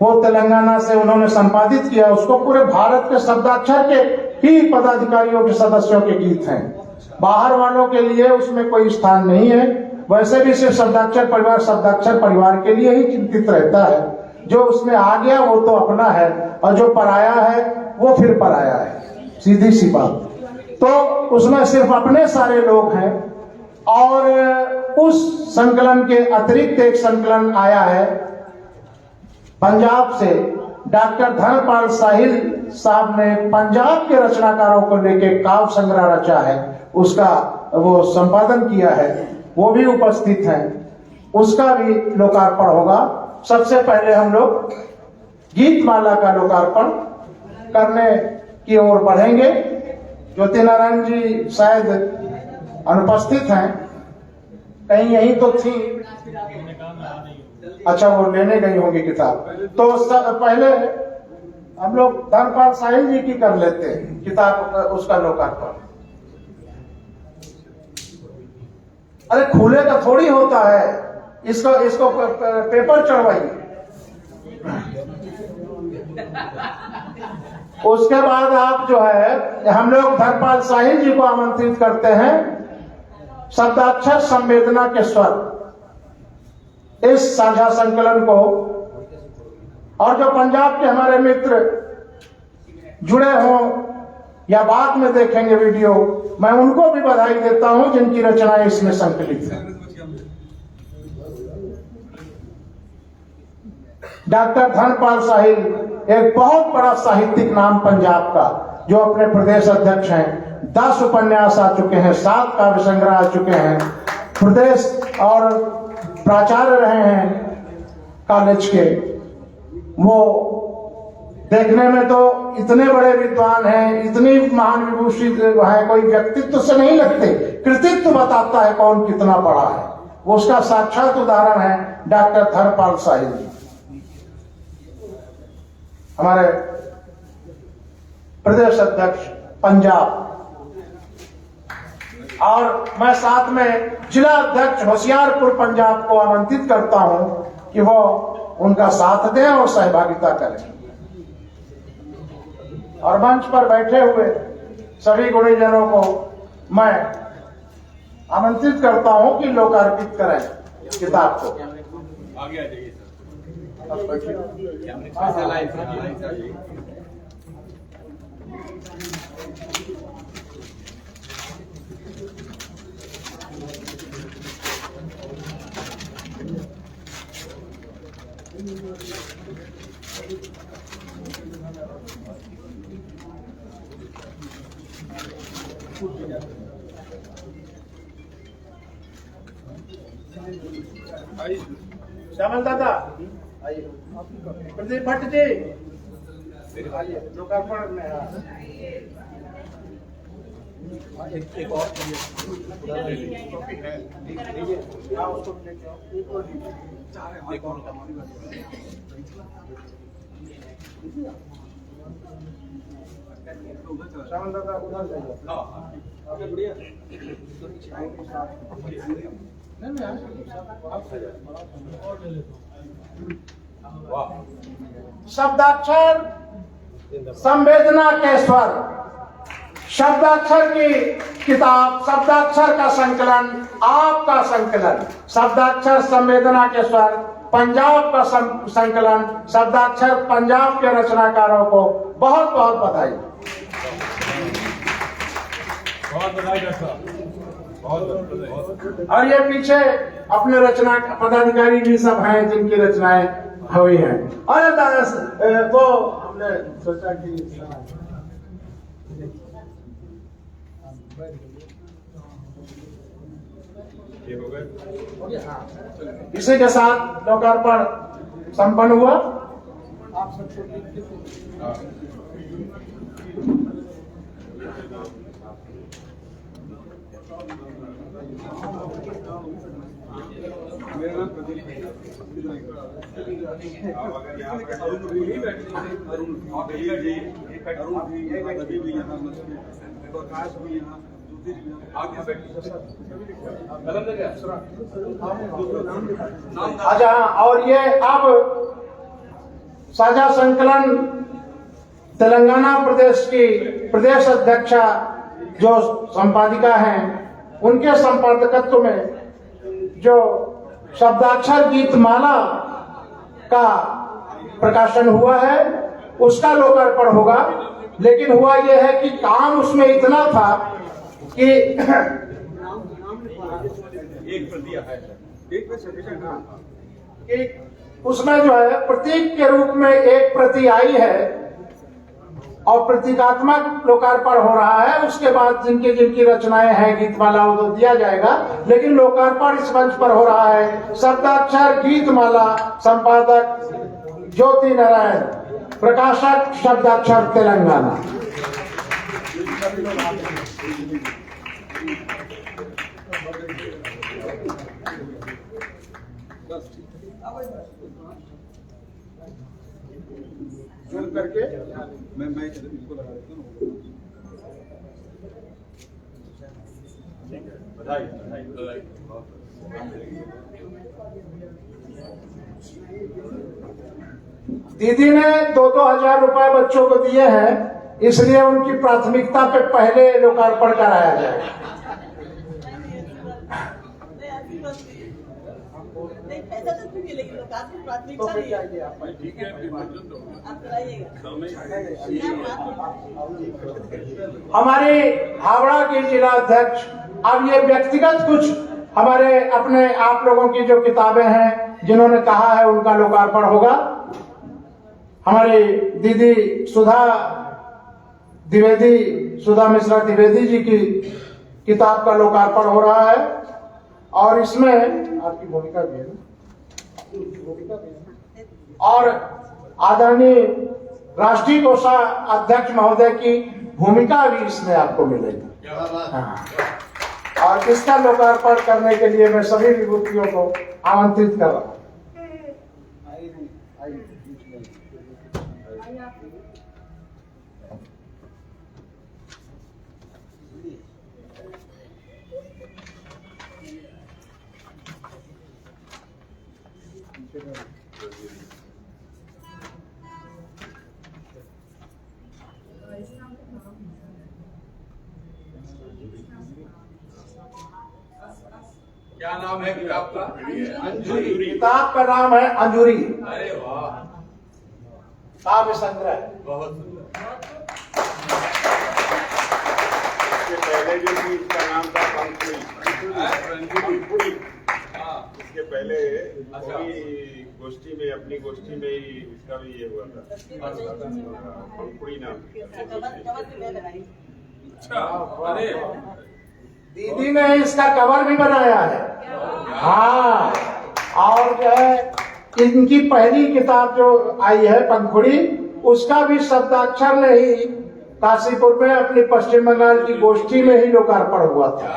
वो तेलंगाना से उन्होंने संपादित किया उसको। पूरे भारत के शब्दाक्षर के ही पदाधिकारियों के सदस्यों के गीत हैं, बाहर वालों के लिए उसमें कोई स्थान नहीं है। वैसे भी सिर्फ शब्दाक्षर परिवार के लिए ही चिंतित रहता है। जो उसमें आ गया वो तो अपना है, और जो पराया है वो फिर पराया है, सीधी सी बात। तो उसमें सिर्फ अपने सारे लोग हैं। और उस संकलन के अतिरिक्त एक संकलन आया है पंजाब से। डॉक्टर धर्मपाल साहिल साहब ने पंजाब के रचनाकारों को लेकर काव्य संग्रह रचा है, उसका वो संपादन किया है, वो भी उपस्थित हैं। उसका भी लोकार्पण होगा। सबसे पहले हम लोग गीत माला का लोकार्पण करने की ओर बढ़ेंगे। ज्योति नारायण जी शायद अनुपस्थित हैं, कहीं यहीं तो थी। अच्छा, वो लेने गई होंगी किताब। तो पहले हम लोग धर्मपाल साहिल जी की कर लेते हैं किताब, उसका लोकार्पण। अरे खुले का थोड़ी होता है, इसको पेपर चढ़वाइए। उसके बाद आप जो है हम लोग धर्मपाल साहिल जी को आमंत्रित करते हैं शब्दाक्षर संवेदना के स्वर इस साझा संकलन को, और जो पंजाब के हमारे मित्र जुड़े हों या बाद में देखेंगे वीडियो, मैं उनको भी बधाई देता हूं जिनकी रचनाएं इसमें संकलित है। डॉक्टर धर्मपाल साहिल एक बहुत बड़ा साहित्यिक नाम पंजाब का, जो अपने प्रदेश अध्यक्ष हैं। 10 उपन्यास आ चुके हैं, 7 काव्य संग्रह आ चुके हैं, प्रदेश और प्राचार्य रहे हैं कॉलेज के। वो देखने में तो इतने बड़े विद्वान हैं, इतनी महान विभूषित है, कोई व्यक्तित्व से नहीं लगते, कृतित्व बताता है कौन कितना बड़ा है। वो उसका साक्षात उदाहरण है डॉक्टर धर्मपाल साहिल जी, हमारे प्रदेश अध्यक्ष पंजाब। और मैं साथ में जिला अध्यक्ष होशियारपुर पंजाब को आमंत्रित करता हूं कि वो उनका साथ दें और सहभागिता करें। और मंच पर बैठे हुए सभी गुणीजनों को मैं आमंत्रित करता हूं कि लोकार्पित करें किताब को। आगे आ जाइए श्यामल दादा आइए, प्रदीप भट्ट जी आइए, लोकार्पण में एक और श्यामल दादा उधर जाइए। शब्दाक्षर संवेदना के स्वर, शब्दाक्षर की किताब, शब्दाक्षर का संकलन, आपका संकलन, शब्दाक्षर संवेदना के स्वर, पंजाब का संकलन, शब्दाक्षर पंजाब के रचनाकारों को बहुत बहुत बधाई। बहुत बधाई डॉक्टर साहब, बहुत। और ये पीछे अपने रचना पदाधिकारी भी सब हैं जिनकी रचनाएं हुई हैं। और वो हमने सोचा कि इसी के साथ लोकार्पण संपन्न हुआ। आप सबको मेरा नाम प्रदीप है। अगर यहाँ पे अरुण भी बैठे थे, अरुण आप भैया जी, अरुण भी, रवि भी यहाँ, प्रकाश भी यहाँ, ज्योति भी यहाँ, आप यहाँ बैठे। अच्छा, और ये अब साझा संकलन तेलंगाना प्रदेश की प्रदेश अध्यक्षा जो संपादिका हैं, उनके संपादकत्व में जो शब्दाक्षर गीतमाला का प्रकाशन हुआ है उसका लोकार्पण होगा। लेकिन हुआ यह है कि काम उसमें इतना था कि एक प्रति है, एक पे सफिशिएंट नाम था कि उसमें जो है प्रतीक के रूप में एक प्रति आई है और प्रतीकात्मक लोकार्पण हो रहा है। उसके बाद जिनकी जिनकी रचनाएं हैं गीतमाला वो दिया जाएगा, लेकिन लोकार्पण इस मंच पर हो रहा है। शब्दाक्षर गीतमाला, संपादक ज्योति नारायण, प्रकाशक शब्दाक्षर तेलंगाना। जूम करके मैं इसको लगा देता हूँ। बधाई बधाई बधाई। दीदी ने 2-2 हजार रुपए बच्चों को दिए हैं, इसलिए उनकी प्राथमिकता पे पहले लोकार्पण कराया जाएगा। नहीं, पैसा तो क्यों मिलेगी, लोग आपकी प्राथमिकता नहीं है। ठीक है, फिर वचन दो। आप कराइएगा। हमारे हावड़ा के जिला अध्यक्ष, अब ये व्यक्तिगत कुछ हमारे अपने आप लोगों की जो किताबें हैं जिन्होंने कहा है उनका लोकार्पण होगा। हमारी दीदी सुधा मिश्रा द्विवेदी जी की किताब का लोकार्पण हो रहा है और इसमें आपकी भूमिका भी है और आदरणीय राष्ट्रीय कोषाध्यक्ष महोदय की भूमिका भी इसमें आपको मिलेगी। हाँ। और इसका लोकार्पण करने के लिए मैं सभी विभूतियों को आमंत्रित कर रहा हूँ। क्या नाम है किताब का? अंजुरी। किताब का नाम है अंजुरी, अरे वाह, काव्य संग्रह। बहुत सुंदर। इसके पहले जो थी इसका नाम था पंखुड़ी। हाँ, इसके पहले गोष्ठी में, अपनी गोष्ठी में ही इसका भी ये हुआ था, पंखुड़ी नाम। अच्छा, अरे दीदी ने इसका कवर भी बनाया है। हाँ, और जो है इनकी पहली किताब जो आई है पंखुड़ी, उसका भी शब्दाक्षर ने ही काशीपुर में अपनी पश्चिम बंगाल की गोष्ठी में ही लोकार्पण हुआ था।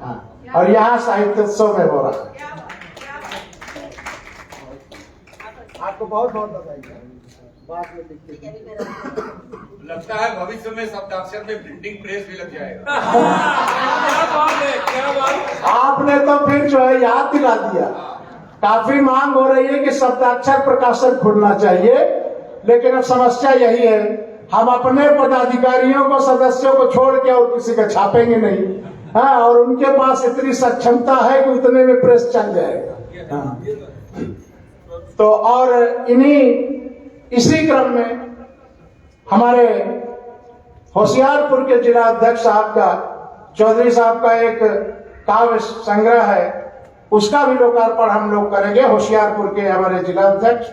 हाँ, और यहाँ साहित्योत्सव में हो रहा है। आपको बहुत बहुत बधाई। लगता है भविष्य में शब्दाक्षर में प्रिंटिंग प्रेस भी लग जाएगा। क्या बात है, क्या बात। आपने तो फिर जो है याद दिला दिया। काफी मांग हो रही है कि शब्दाक्षर प्रकाशन खुलना चाहिए, लेकिन अब समस्या यही है, हम अपने पदाधिकारियों को, सदस्यों को छोड़ के और किसी का छापेंगे नहीं। हाँ, और उनके पास इतनी सक्षमता है कि उतने में प्रेस चल जाएगा। हाँ। तो और इसी क्रम में हमारे होशियारपुर के जिला अध्यक्ष साहब का, चौधरी साहब का एक काव्य संग्रह है, उसका भी लोकार्पण हम लोग करेंगे। होशियारपुर के हमारे जिला अध्यक्ष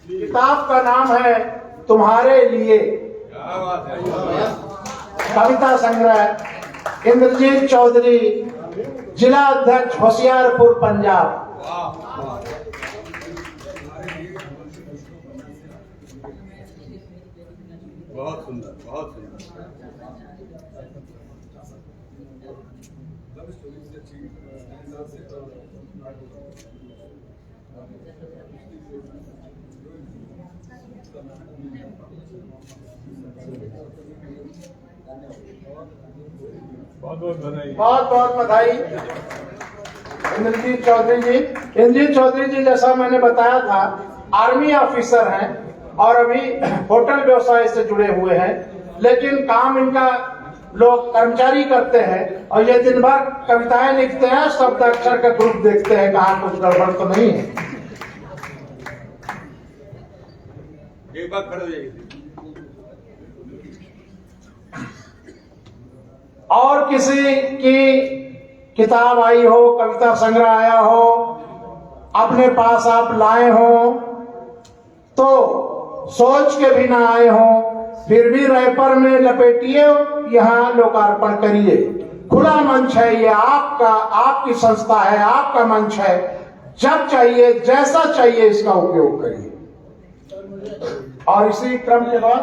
किताब का नाम है तुम्हारे लिए, क्या बात है। कविता संग्रह, इंद्रजीत चौधरी, जिला अध्यक्ष होशियारपुर पंजाब। बहुत सुंदर, बहुत सुंदर। बहुत बहुत बधाई। बहुत बहुत बधाई इंद्रजीत चौधरी जी। इंद्रजीत चौधरी जी, जैसा मैंने बताया था, आर्मी ऑफिसर हैं और अभी होटल व्यवसाय से जुड़े हुए हैं, लेकिन काम इनका लोग कर्मचारी करते हैं और ये दिन भर कविताएं लिखते हैं, शब्दाक्षर का ग्रुप देखते हैं कहाँ कुछ गड़बड़ तो नहीं है। एक बात खड़े हो जाइए। और किसी की किताब आई हो, कविता संग्रह आया हो, अपने पास आप लाए हो, तो सोच के भी ना आए हो, फिर भी रैपर में लपेटिए, यहाँ लोकार्पण करिए। खुला मंच है, ये आपका, आपकी संस्था है, आपका मंच है। जब चाहिए, जैसा चाहिए, इसका उपयोग करिए। और इसी क्रम के बाद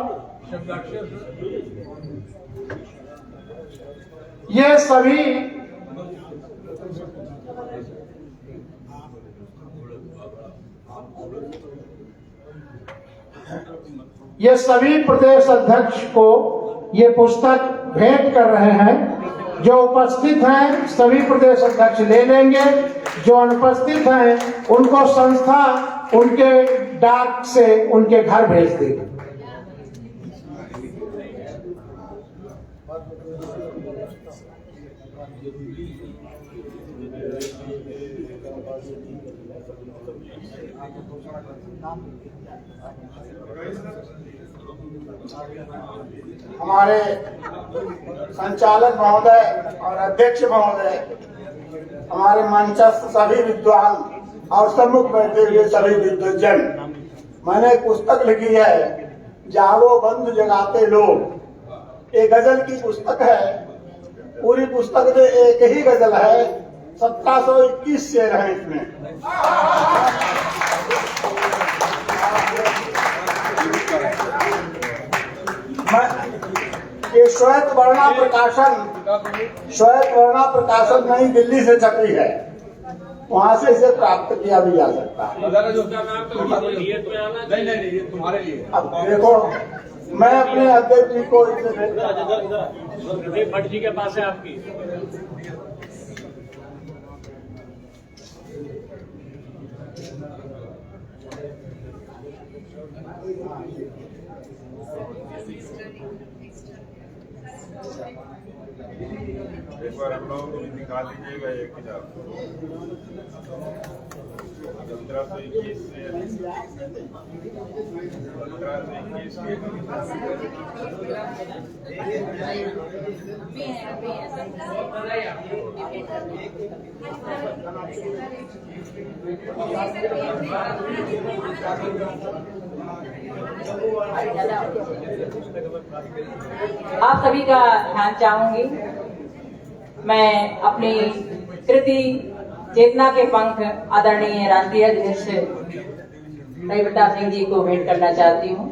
ये सभी प्रदेश अध्यक्ष को ये पुस्तक भेंट कर रहे हैं। जो उपस्थित हैं सभी प्रदेश अध्यक्ष ले लेंगे, जो अनुपस्थित हैं उनको संस्था उनके डाक से उनके घर भेज देगी। हमारे संचालक महोदय और अध्यक्ष महोदय, हमारे मंचस्थ सभी विद्वान और सम्मुख बैठे हुए सभी विद्वजन, मैंने एक पुस्तक लिखी है, जागो बंधु जगाते लोग। एक गजल की पुस्तक है। पूरी पुस्तक में एक ही गजल है, 1721 शेर हैं इसमें। ये श्वेत वर्णा प्रकाशन नई दिल्ली से छपी है, वहां से इसे प्राप्त किया भी जा सकता है। नहीं, तुम्हारे लिए। अब देखो, मैं अपने अध्यक्ष जी को भट्ट जी के पास है आपकी। एक बार हम लोग निकाल लीजिएगा एक किताब 1721 से 1721 आप सभी का ध्यान चाहूंगी। मैं अपनी कृति चेतना के पंख आदरणीय राष्ट्रीय अध्यक्ष रवि प्रताप सिंह जी को भेंट करना चाहती हूँ।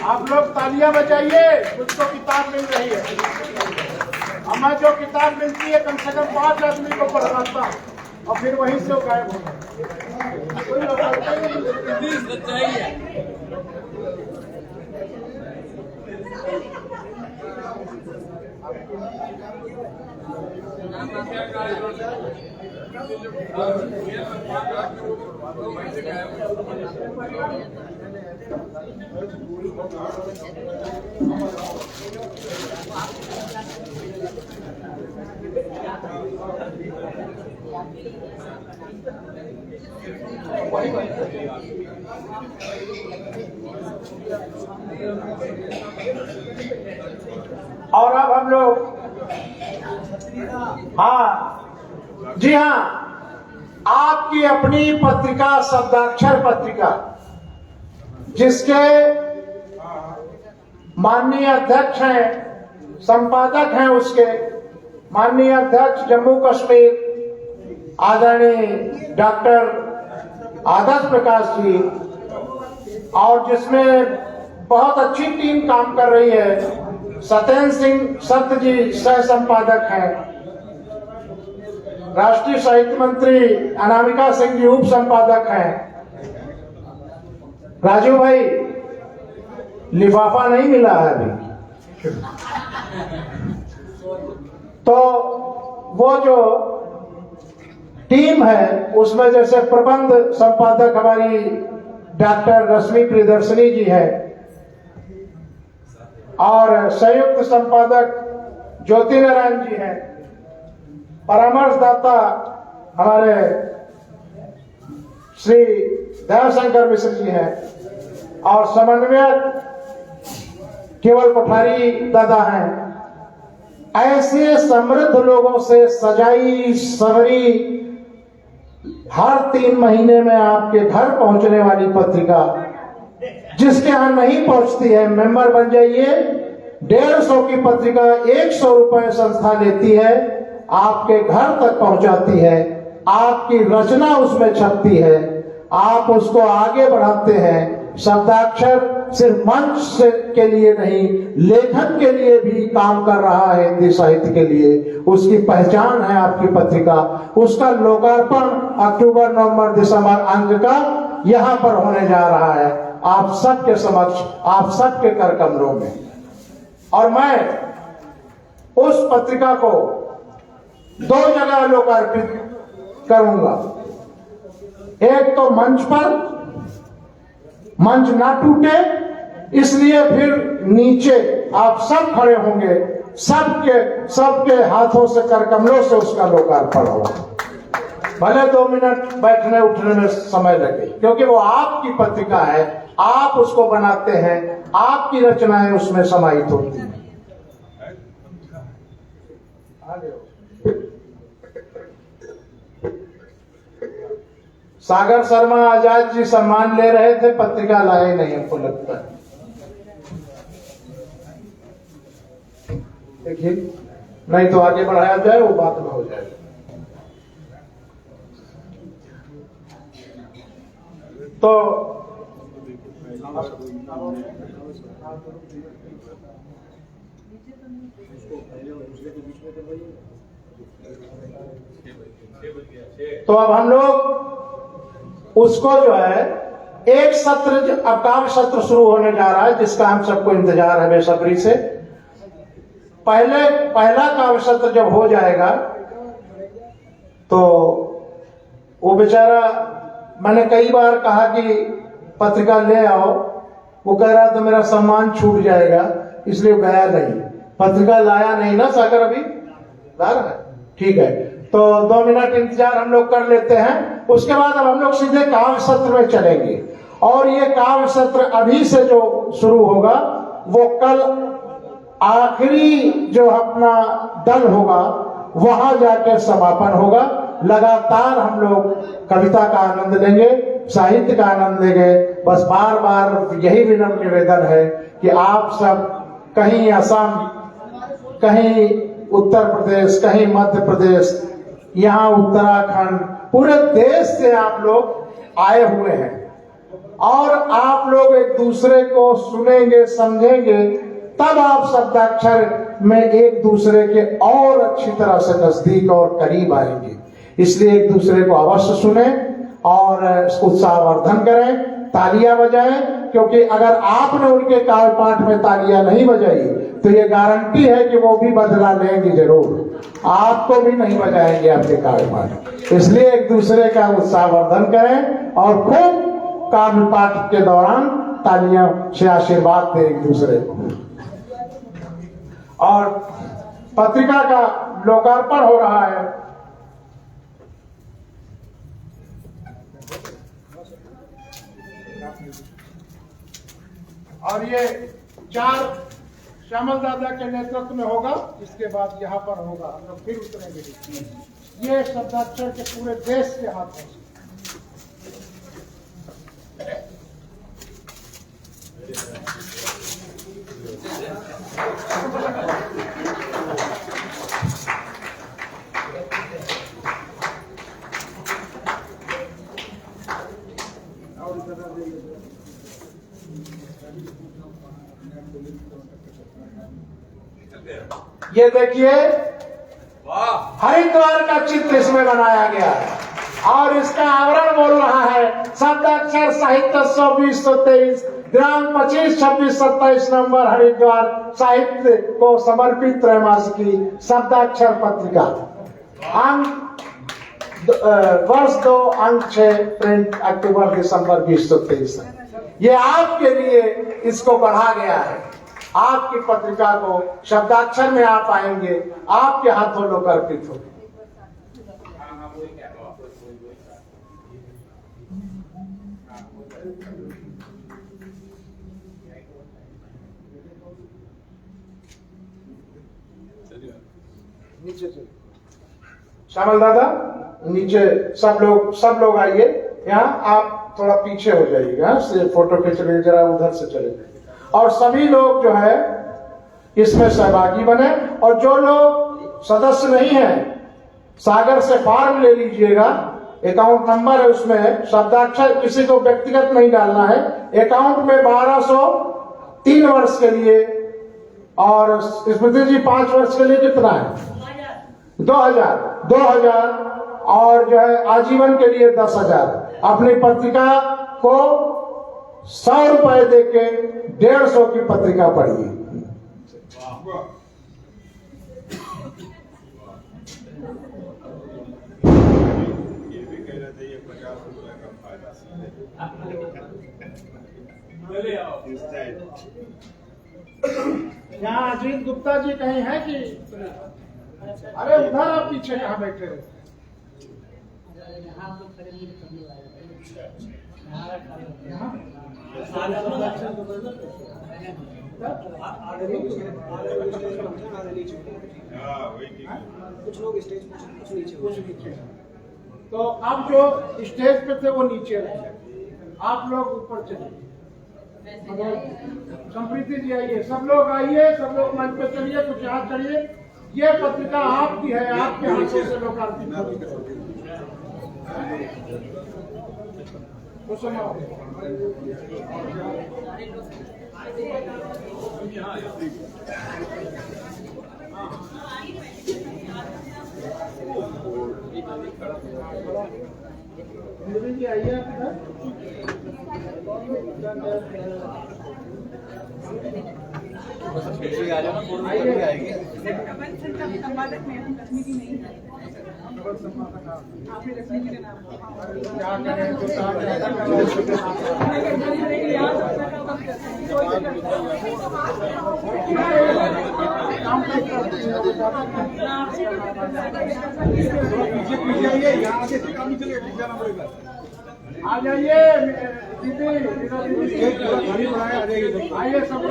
आप लोग तालियां बजाइए, मुझको किताब मिल रही है। हमें जो किताब मिलती है कम से कम 5 आदमी को पढ़वाता और फिर वहीं से वो गायब हो और अब हम लोग, हाँ जी हाँ, आपकी अपनी पत्रिका शब्दाक्षर पत्रिका, जिसके माननीय अध्यक्ष हैं, संपादक हैं, उसके माननीय अध्यक्ष जम्मू कश्मीर आदरणीय डॉक्टर आदर्श प्रकाश जी, और जिसमें बहुत अच्छी टीम काम कर रही है। सत्येंद्र सिंह सत्य जी सह संपादक हैं, राष्ट्रीय साहित्य मंत्री अनामिका सिंह जी उप संपादक हैं। राजू भाई, लिफाफा नहीं मिला है अभी। तो वो जो टीम है उसमें जैसे प्रबंध संपादक हमारी डॉक्टर रश्मि प्रियदर्शनी जी है, और संयुक्त संपादक ज्योति नारायण जी हैं, परामर्शदाता हमारे श्री दयाशंकर मिश्र जी हैं, और समन्वयक केवल कोठारी दादा हैं। ऐसे समृद्ध लोगों से सजाई सवरी हर 3 महीने में आपके घर पहुंचने वाली पत्रिका, जिसके यहाँ नहीं पहुंचती है, मेंबर बन जाइए। 150 की पत्रिका 100 रुपए संस्था लेती है, आपके घर तक पहुंचाती है, आपकी रचना उसमें छपती है, आप उसको आगे बढ़ाते हैं। शब्दाक्षर सिर्फ मंच से के लिए नहीं, लेखन के लिए भी काम कर रहा है, हिंदी साहित्य के लिए। उसकी पहचान है आपकी पत्रिका। उसका लोकार्पण अक्टूबर, नवंबर, दिसंबर अंक का यहाँ पर होने जा रहा है, आप सबके समक्ष, आप सबके कर कमरों में। और मैं उस पत्रिका को 2 जगह लोकार्पित करूंगा। एक तो मंच पर, मंच ना टूटे इसलिए फिर नीचे आप सब खड़े होंगे, सबके हाथों से, कर कमलों से उसका लोकार्पण होगा। भले 2 मिनट बैठने उठने में समय लगे, क्योंकि वो आपकी पत्रिका है, आप उसको बनाते हैं, आपकी रचनाएं उसमें समाहित होती हैं। सागर शर्मा आजाद जी सम्मान ले रहे थे, पत्रिका लाए नहीं, हमको लगता है। देखिए, नहीं तो आगे बढ़ाया जाए, वो बात में हो जाएगा। तो अब हम लोग उसको जो है, एक सत्र, अब काव्य सत्र शुरू होने जा रहा है, जिसका हम सबको इंतजार है बेसब्री से। पहला काव्य सत्र जब हो जाएगा तो वो बेचारा, मैंने कई बार कहा कि पत्रिका ले आओ, वो कह रहा था मेरा सम्मान छूट जाएगा, इसलिए गया नहीं। पत्रिका लाया नहीं ना सागर, अभी ला रहा है, ठीक है। तो 2 मिनट इंतजार हम लोग कर लेते हैं। उसके बाद अब हम लोग सीधे काव्य सत्र में चलेंगे, और ये काव्य सत्र अभी से जो शुरू होगा, वो कल आखिरी जो अपना दल होगा वहां जाकर समापन होगा। लगातार हम लोग कविता का आनंद लेंगे, साहित्य का आनंद लेंगे। बस बार बार यही विनम्र निवेदन है कि आप सब, कहीं असम, कहीं उत्तर प्रदेश, कहीं मध्य प्रदेश, यहाँ उत्तराखंड, पूरे देश से आप लोग आए हुए हैं, और आप लोग एक दूसरे को सुनेंगे, समझेंगे, तब आप शब्दाक्षर में एक दूसरे के और अच्छी तरह से नजदीक और करीब आएंगे। इसलिए एक दूसरे को अवश्य सुने और उत्साहवर्धन करें, तालियां बजाएं, क्योंकि अगर आपने उनके काव्य पाठ में तालियां नहीं बजाई तो ये गारंटी है कि वो भी बदला लेंगे जरूर, आपको भी नहीं बजाएंगे आपके काव्य पाठ। इसलिए एक दूसरे का उत्साहवर्धन करें और खूब काव्य पाठ के दौरान तालियां से आशीर्वाद दें एक दूसरे को। और पत्रिका का लोकार्पण हो रहा है। और ये 4 श्यामल दादा के नेतृत्व में होगा। इसके बाद यहाँ पर होगा, हम लोग फिर उतरेंगे। ये शब्दाक्षर के पूरे देश के हाथों से। ये देखिए, हरिद्वार का चित्र इसमें बनाया गया है और इसका आवरण बोल रहा है शब्दाक्षर साहित्य 120-123 ग्राम 25-26-27 नंबर हरिद्वार साहित्य को समर्पित त्रैमासिकी शब्दाक्षर पत्रिका, अंक वर्ष 2 अंक 6 प्रिंट अक्टूबर दिसंबर 2023। ये आपके लिए इसको बढ़ा गया है। आपकी पत्रिका को शब्दाक्षर में आप आएंगे, आपके हाथों लोकार्पित होगी। नीचे चलिए श्यामल दादा, नीचे सब लोग आइए यहाँ, आप थोड़ा पीछे हो जाइएगा, से फोटो खींच लीजिए, जरा उधर से चले जाइए। और सभी लोग जो है इसमें सहभागी बने, और जो लोग सदस्य नहीं है सागर से फॉर्म ले लीजिएगा, अकाउंट नंबर है उसमें, शब्दाक्षर किसी को व्यक्तिगत नहीं डालना है। अकाउंट में 1200 3 वर्ष के लिए, और स्मृति जी 5 वर्ष के लिए कितना है 2000 और जो है आजीवन के लिए 10,000। अपनी पत्रिका को 100 रुपए दे के 150 की पत्रिका पढ़िए। यहाँ अजीत गुप्ता जी कहीं है कि? अरे उधर आप पीछे कहाँ बैठे रहे? कुछ लोग स्टेज पे कुछ नीचे। तो अब जो स्टेज पे थे वो नीचे रहे, आप लोग ऊपर चलिए। संप्रीति जी आइए, सब लोग आइए, सब लोग मंच पे चलिए, कुछ यहाँ चलिए। ये पत्रिका आपकी है, आपके हाथों से लोकार्पित होगी। जी आइए आप आ जाइए दीदी, आइए सब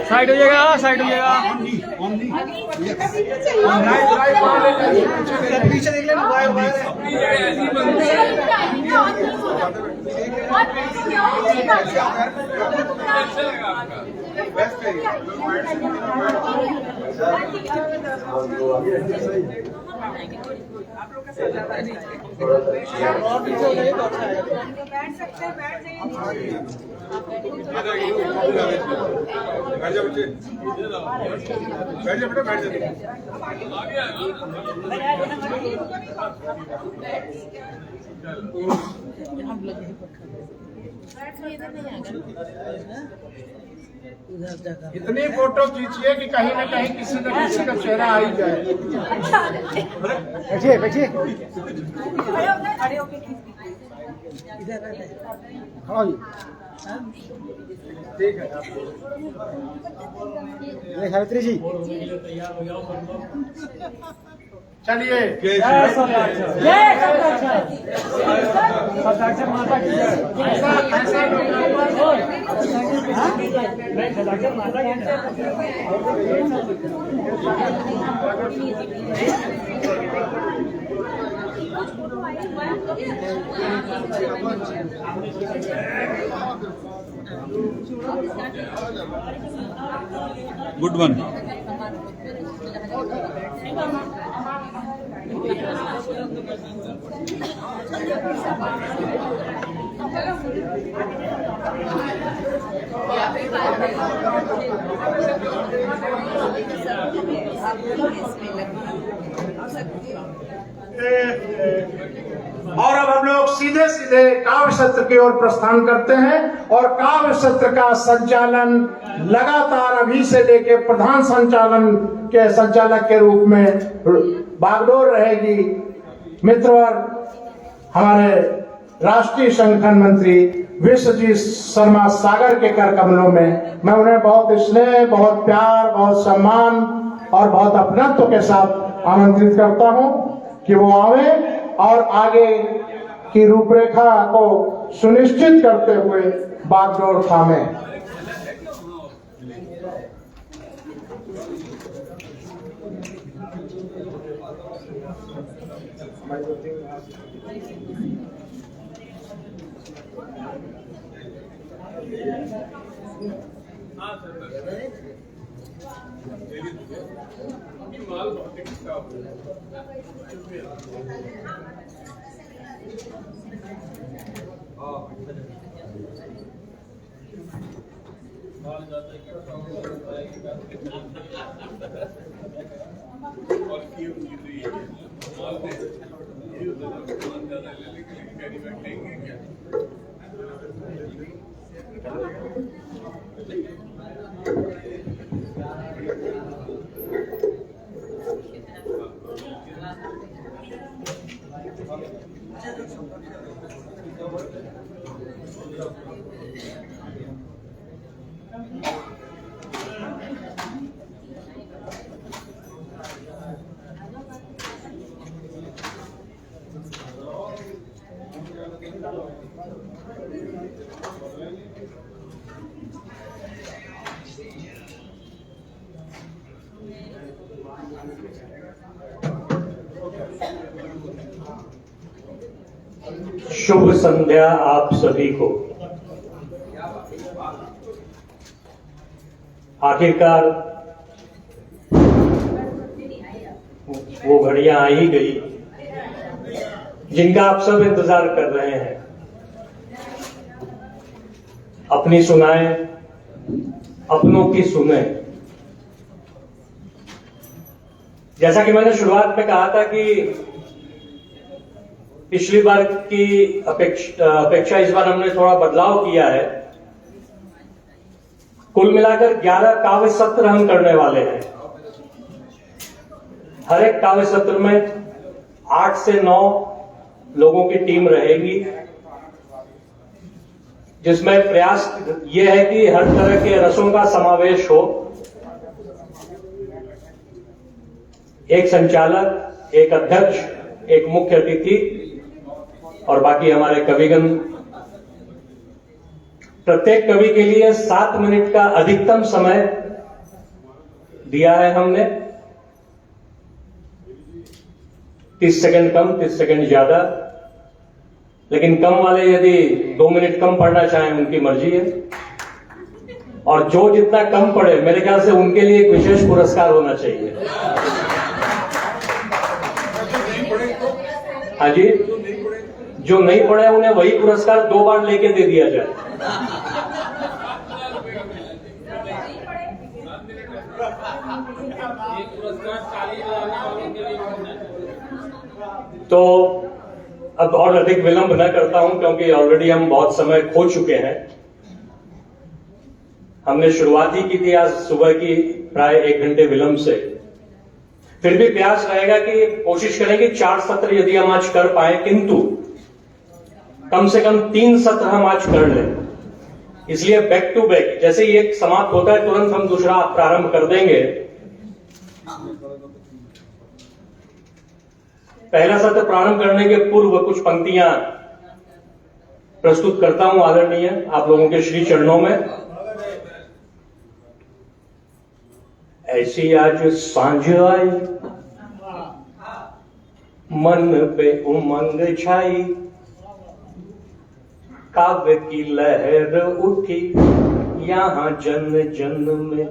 साइड हो जाएगा, साइड हो जाएगा। पीछे देख लेना, आप लोग का सब ज्यादा बैठ सकते हैं, बैठ जाइए। बैठ जाओ बच्चे, बैठ जाओ बेटा, बैठ जाओ। इतनी फोटो खींचिए कि कहीं ना कहीं किसी न किसी का चेहरा आ ही जाए। बैठिए बैठिए, खड़े होके ठीक है। सावित्री जी चलिए, माता की ऐसा गुड वन। और अब हम लोग सीधे सीधे काव्य सत्र की ओर प्रस्थान करते हैं, और काव्य सत्र का संचालन लगातार अभी से लेके प्रधान संचालन के संचालक के रूप में बागडोर रहेगी मित्रवर हमारे राष्ट्रीय संगठन मंत्री विश्वजीत शर्मा सागर के कर कमलों में। मैं उन्हें बहुत स्नेह, बहुत प्यार, बहुत सम्मान और बहुत अपनत्व के साथ आमंत्रित करता हूं कि वो आवे और आगे की रूपरेखा को सुनिश्चित करते हुए बागडोर थामे। शुभ संध्या आप सभी को। आखिरकार वो घड़ियां आ ही गई जिनका आप सब इंतजार कर रहे हैं। अपनी सुनाए, अपनों की सुने। जैसा कि मैंने शुरुआत में कहा था कि पिछली बार की अपेक्षा इस बार हमने थोड़ा बदलाव किया है। कुल मिलाकर 11 काव्य सत्र हम करने वाले हैं। हर एक काव्य सत्र में 8 से 9 लोगों की टीम रहेगी, जिसमें प्रयास यह है कि हर तरह के रसों का समावेश हो। एक संचालक, एक अध्यक्ष, एक मुख्य अतिथि और बाकी हमारे कविगण। प्रत्येक कवि के लिए 7 मिनट का अधिकतम समय दिया है हमने। 30 सेकंड कम, 30 सेकंड ज्यादा, लेकिन कम वाले यदि 2 मिनट कम पढ़ना चाहें उनकी मर्जी है। और जो जितना कम पढ़े, मेरे ख्याल से उनके लिए एक विशेष पुरस्कार होना चाहिए। हाँ जी, जो नहीं पढ़े उन्हें वही पुरस्कार 2 बार लेके दे दिया जाए। तो अब और अधिक विलंब न करता हूं, क्योंकि ऑलरेडी हम बहुत समय खो चुके हैं। हमने शुरुआत ही की थी आज सुबह की प्राय 1 घंटे विलंब से। फिर भी प्रयास रहेगा कि कोशिश करेंगे 4 सत्र यदि हम आज कर पाए, किंतु कम से कम 3 सत्र हम आज कर लें। इसलिए बैक टू बैक, जैसे ही एक समाप्त होता है तुरंत हम दूसरा प्रारंभ कर देंगे। पहला सत्र प्रारंभ करने के पूर्व कुछ पंक्तियां प्रस्तुत करता हूं आदरणीय आप लोगों के श्री चरणों में। ऐसी आज सांझ आई, मन पे उमंग छाई, काव्य की लहर उठी यहां जन जन में।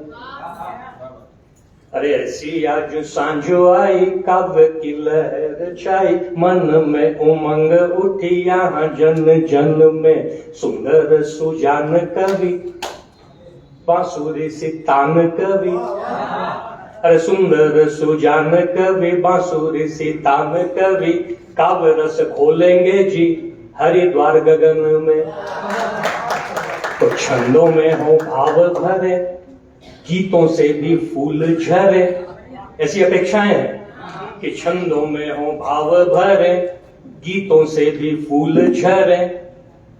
अरे ऐसी आज सांझ आई, काव्य की लहर छाई, मन में उमंग उठी यहां जन जन में। सुंदर सुजान कवि, बांसुरी सी तान कवि। अरे सुंदर सुजान कवि, बांसुरी सी तान कवि, काव्य रस घोलेंगे जी हरिद्वार गगन में। तो छंदों में हो भाव भरे, गीतों से भी फूल झरे। ऐसी अपेक्षाएं हैं कि छंदों में हो भाव भरे, गीतों से भी फूल झरे।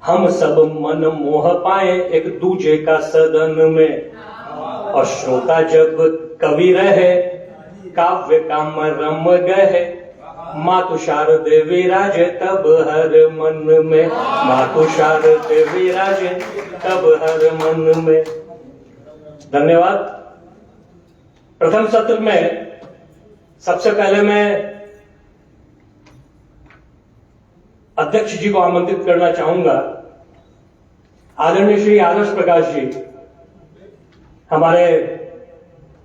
हम सब मन मोह पाए एक दूजे का सदन में। और श्रोता जब कवि रहे, काव्य का मरम गहे। मातु शारदे विराजे तब हर मन में, मातु शारदे विराजे तब हर मन में। धन्यवाद। प्रथम सत्र में सबसे पहले मैं अध्यक्ष जी को आमंत्रित करना चाहूंगा। आदरणीय श्री आदर्श प्रकाश जी, हमारे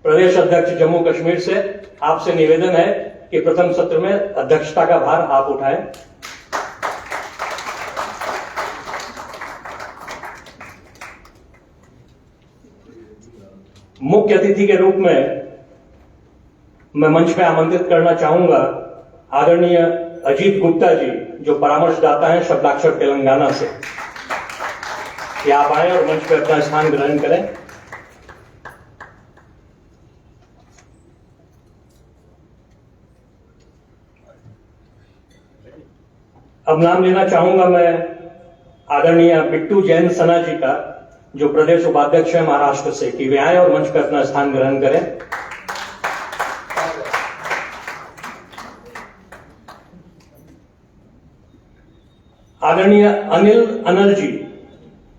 प्रदेश अध्यक्ष जम्मू कश्मीर से, आपसे निवेदन है कि प्रथम सत्र में अध्यक्षता का भार आप उठाएं। मुख्य अतिथि के रूप में मैं मंच पे आमंत्रित करना चाहूंगा आदरणीय अजीत गुप्ता जी, जो परामर्शदाता हैं शब्दाक्षर तेलंगाना से, कि आप आए और मंच पे अपना स्थान ग्रहण करें। अब नाम लेना चाहूंगा मैं आदरणीय बिट्टू जैन सना जी का, जो प्रदेश उपाध्यक्ष है महाराष्ट्र से, कि वे आए और मंच पर अपना स्थान ग्रहण करें। आदरणीय अनिल अनल जी,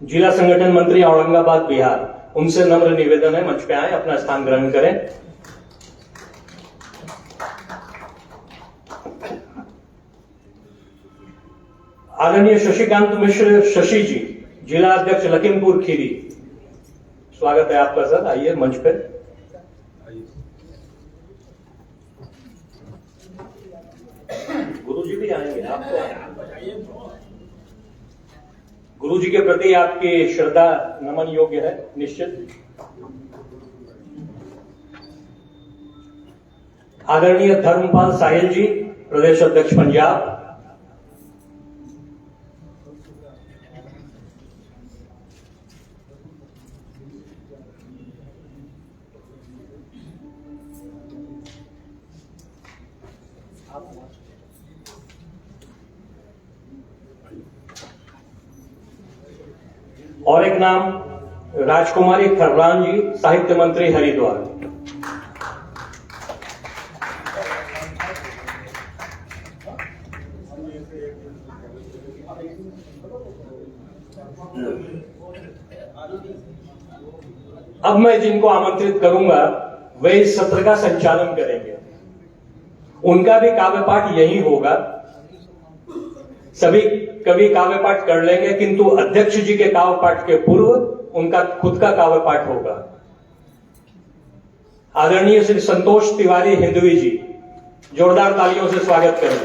जिला संगठन मंत्री औरंगाबाद बिहार, उनसे नम्र निवेदन है मंच पे आए, अपना स्थान ग्रहण करें। आदरणीय शशिकांत मिश्र शशि जी, जिला अध्यक्ष लखीमपुर खीरी, स्वागत है आपका सर, आइए मंच पे। गुरु जी भी आएंगे, आप तो गुरु जी के प्रति आपकी श्रद्धा नमन योग्य है निश्चित। आदरणीय धर्मपाल साहिल जी, प्रदेश अध्यक्ष पंजाब। और एक नाम राजकुमारी खररान जी, साहित्य मंत्री हरिद्वार। अब मैं जिनको आमंत्रित करूंगा वे इस सत्र का संचालन करेंगे। उनका भी काव्य पाठ यही होगा। सभी कवि काव्य पाठ कर लेंगे, किंतु अध्यक्ष जी के काव्य पाठ के पूर्व उनका खुद का काव्य पाठ होगा। आदरणीय श्री संतोष तिवारी हिंदवी जी, जोरदार तालियों से स्वागत करें।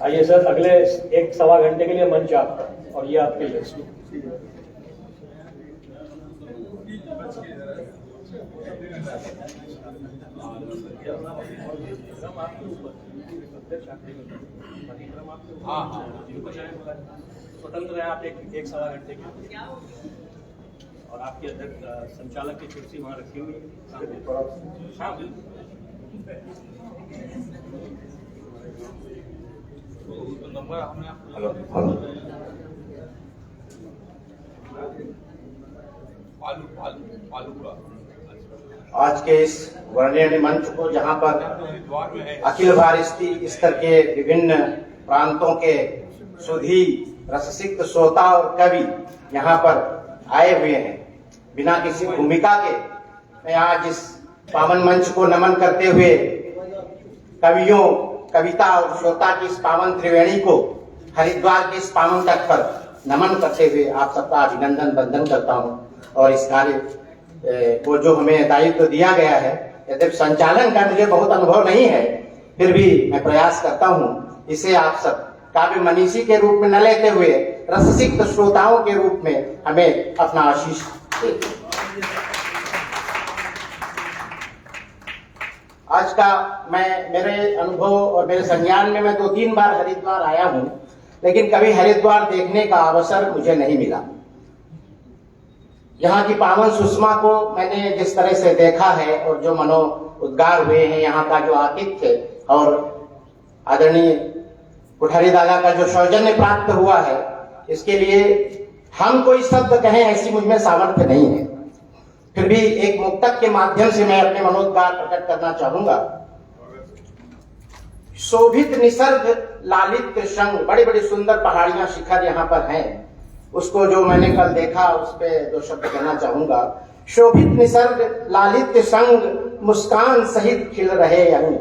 आइए सर, अगले 1-1.25 घंटे के लिए मंच आपका, और ये आपके लिए। स्वतंत्र है आप 1-1.25 घंटे के, और आपकी अध्यक्ष संचालक की कुर्सी वहां रखी हुई है। हाँ आज के इस वर्णिय मंच को, जहां पर अखिल भारतीय स्तर के विभिन्न प्रांतों के सुधी रससिक्त श्रोता और कवि यहाँ पर आए हुए हैं, बिना किसी भूमिका के मैं आज इस पावन मंच को नमन करते हुए कवियों, कविता और श्रोता की इस पावन त्रिवेणी को हरिद्वार के इस पावन तट पर नमन करते हुए आप सबका अभिनंदन वंदन करता हूं। और इस कार्य को जो हमें दायित्व दिया गया है, यद्यपि संचालन का मुझे बहुत अनुभव नहीं है, फिर भी मैं प्रयास करता हूं इसे आप सब काव्य मनीषी के रूप में न लेते हुए रससिक्त श्रोताओं के रूप में हमें अपना आशीष दें। आज का मेरे अनुभव और मेरे संज्ञान में मैं 2-3 बार हरिद्वार आया हूं, लेकिन कभी हरिद्वार देखने का अवसर मुझे नहीं मिला। यहाँ की पावन सुषमा को मैंने जिस तरह से देखा है और जो मनो उद्गार हुए हैं, यहाँ का जो आतिथ्य और आदरणीय कोठारी दादा का जो सौजन्य प्राप्त हुआ है, इसके लिए हम कोई शब्द कहें ऐसी मुझमें सामर्थ्य नहीं है। फिर भी एक मुक्तक के माध्यम से मैं अपने मनोद्गार प्रकट करना चाहूंगा। शोभित निसर्ग लालित संग, बड़ी बड़ी सुंदर पहाड़ियां शिखर यहाँ पर हैं, उसको जो मैंने कल देखा उस पे दो शब्द कहना चाहूंगा। शोभित निसर्ग लालित संग, मुस्कान सहित खिल रहे अंग,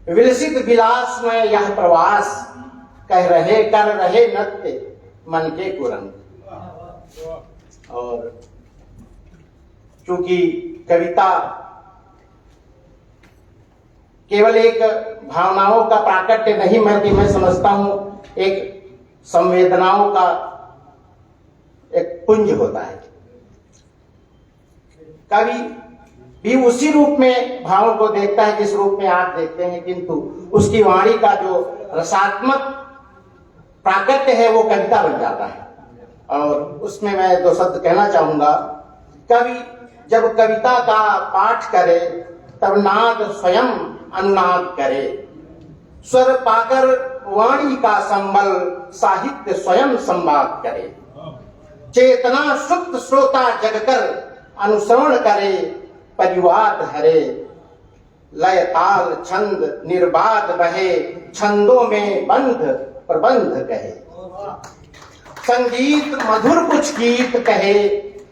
विलसित विलास में यह प्रवास, कह रहे कर रहे नृत्य मन के कुरंग। और चूंकि कविता केवल एक भावनाओं का प्राकट्य नहीं, मैं समझता हूं एक संवेदनाओं का एक पुंज होता है। कवि भी उसी रूप में भावों को देखता है जिस रूप में आप देखते हैं, किंतु उसकी वाणी का जो रसात्मक प्राकट्य है वो कविता बन जाता है। और उसमें मैं दो शब्द कहना चाहूंगा। कवि जब कविता का पाठ करे तब नाद स्वयं अनुनाद करे, स्वर पाकर वाणी का संबल साहित्य स्वयं संवाद करे, चेतना सुप्त श्रोता जगकर अनुसरण करे, परिवाद हरे, लय ताल छंद निर्बाध बहे, छंदों में बंध प्रबंध कहे, संगीत मधुर कुछ गीत कहे,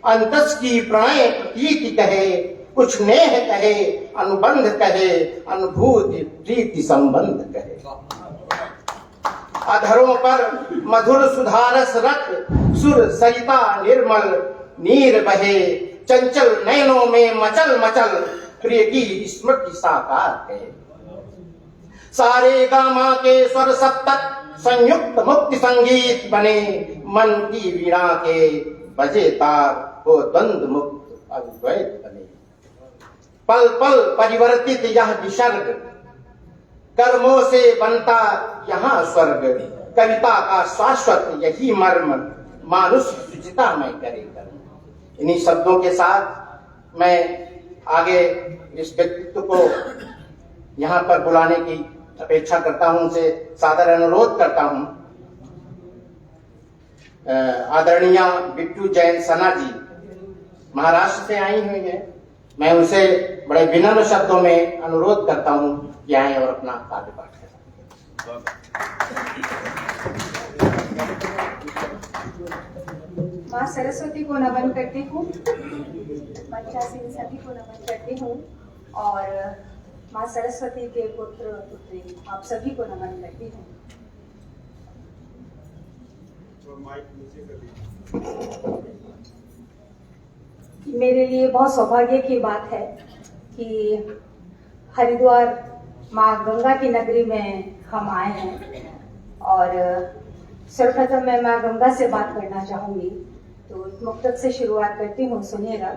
अंतस की प्रणय प्रतीति कहे, कुछ नेह कहे, अनुबंध कहे, अनुभूति प्रीति संबंध कहे। अधरों पर मधुर सुधारस रख, सुर सरिता निर्मल नीर बहे, चंचल नयनों में मचल मचल, प्रिय की स्मृति साकार है। सारे गामा के स्वर सप्तक संयुक्त मुक्ति संगीत बने, मन की वीणा के बजे तार वो द्वंद मुक्त अद्वैत बने। पल पल परिवर्तित यह विसर्ग, कर्मों से बनता यहाँ स्वर्ग, कविता का शाश्वत यही मर्म, मानुष सुचिता में करे कर्म। इन्हीं शब्दों के साथ मैं आगे इस व्यक्तित्व को यहाँ पर बुलाने की अपेक्षा करता हूं, उनसे सादर अनुरोध करता हूं। आदरणीय बिट्टू जैन सना जी महाराष्ट्र से आई हुई हैं। मैं उनसे बड़े विनम्र शब्दों में अनुरोध करता हूं कि आए और अपना काव्य पाठ करें। माँ सरस्वती को नमन करती हूँ, मंचासीन सभी को नमन करती हूँ, और माँ सरस्वती के पुत्र पुत्री आप सभी को नमन करती हूँ। मेरे लिए बहुत सौभाग्य की बात है कि हरिद्वार माँ गंगा की नगरी में हम आए हैं, और सर्वप्रथम मैं माँ गंगा से बात करना चाहूंगी। तो मुक्तक से शुरुआत करती हूँ, सुनिएगा।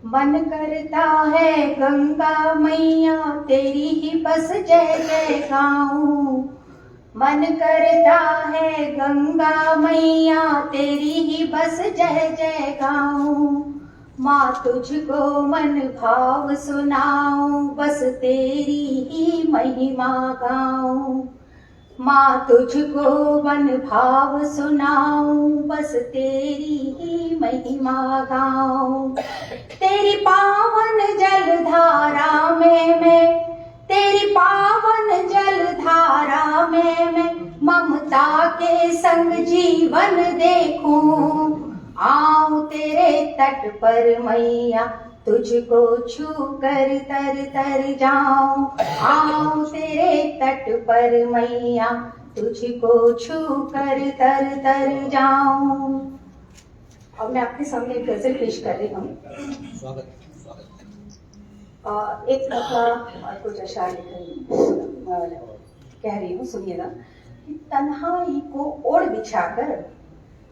मन करता है गंगा मैया तेरी ही बस जय जय गाऊं, मन करता है गंगा मैया तेरी ही बस जय जय गाऊं, माँ तुझको मन भाव सुनाऊं, बस तेरी ही महिमा गाऊं, माँ तुझको मन भाव सुनाऊं, बस तेरी ही महिमा गाऊं। तेरी पावन जल धारा में मैं, तेरी पावन जल धारा में मैं ममता के संग जीवन देखूं, आऊं तेरे तट पर मैया तुझको छू कर तर तर जाऊं, आऊं तेरे तट पर मैया तुझको छू कर तर तर जाऊं। अब मैं आपके सामने एक गजल पेश कर रही हूँ। एक नकला और कुछ अशार कह रही हूँ, सुनिएगा। तन्हाई को ओढ़ बिछाकर,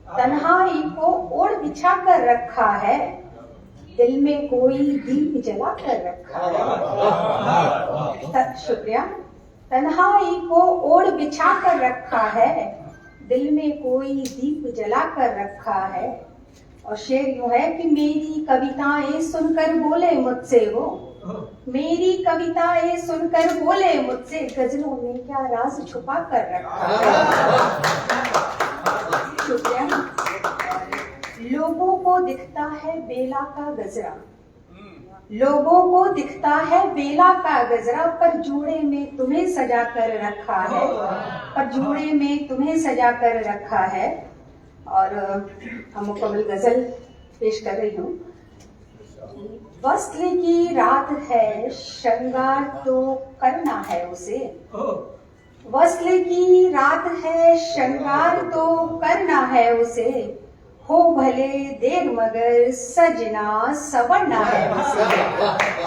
तन्हाई को ओढ़ बिछाकर रखा है, दिल में कोई दीप जला कर रखा है। शुक्रिया। तन्हाई को ओढ़ बिछा कर रखा है, दिल में कोई दीप जला कर रखा है। और शेर यूं है कि मेरी कविताएं सुनकर बोले मुझसे वो, मेरी कविताएं सुनकर बोले मुझसे, गजलों में क्या राज छुपा कर रखा है। शुक्रिया। लोगों को को दिखता है बेला का गजरा, लोगों को दिखता है बेला का गजरा, पर जूड़े में तुम्हें सजा कर रखा है, पर जूड़े में तुम्हें सजा कर रखा है। और हम मुकम्मल गजल पेश कर रही हूँ। वस्त्र की रात है श्रृंगार तो करना है उसे, वस्त्र की रात है श्रृंगार तो करना है उसे, हो भले देर मगर सजना संवरना है उसे,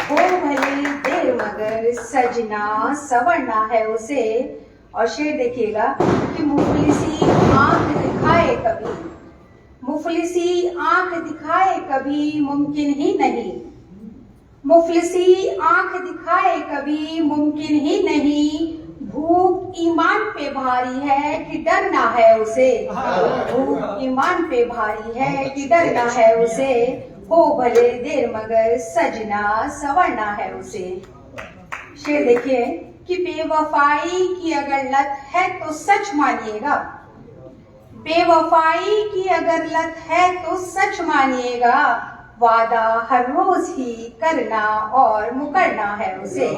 हो भले देर मगर सजना संवरना है उसे। और शेर देखिएगा कि मुफलिसी आंख दिखाए कभी, मुफलिसी आंख दिखाए कभी मुमकिन ही नहीं, मुफलिसी आंख दिखाए कभी मुमकिन ही नहीं, भूख ईमान पे भारी है कि डरना है उसे, भूख ईमान पे भारी है कि डरना है उसे, हो भले देर मगर सजना संवरना है उसे। शेर देखिए कि बेवफाई की अगर लत है तो सच मानिएगा, बेवफाई की अगर लत है तो सच मानिएगा, वादा हर रोज ही करना और मुकरना है उसे,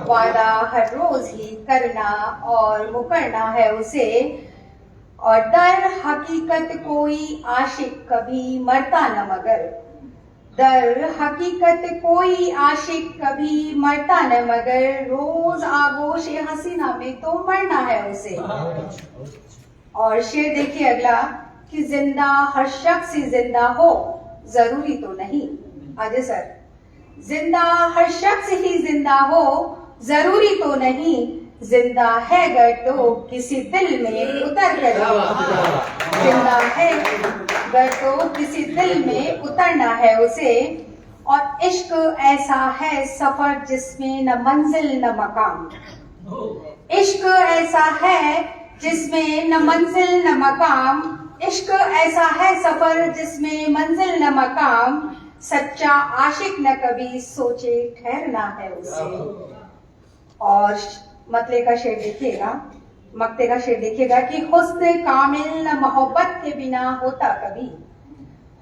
वादा हर रोज ही करना और मुकरना है उसे। और दर हकीकत कोई आशिक कभी मरता न मगर, दर हकीकत कोई आशिक कभी मरता न मगर, रोज आगोश हसीना में तो मरना है उसे। और शेर देखिए अगला कि जिंदा हर शख्स जिंदा हो जरूरी तो नहीं, आगे सर, जिंदा हर शख्स ही जिंदा हो जरूरी तो नहीं, जिंदा है गर तो किसी दिल में उतर कर, जिंदा है गर तो किसी दिल में उतरना है उसे। और इश्क ऐसा है सफर जिसमें न मंजिल न मकाम, इश्क ऐसा है जिसमें न मंजिल न मकाम, इश्क ऐसा है सफर जिसमें मंजिल न मकाम, सच्चा आशिक न कभी सोचे ठहरना है उसे। और मतले का शेर देखिएगा, मक्ते का शेर देखिएगा कि हुस्न कामिल न मोहब्बत के बिना होता कभी,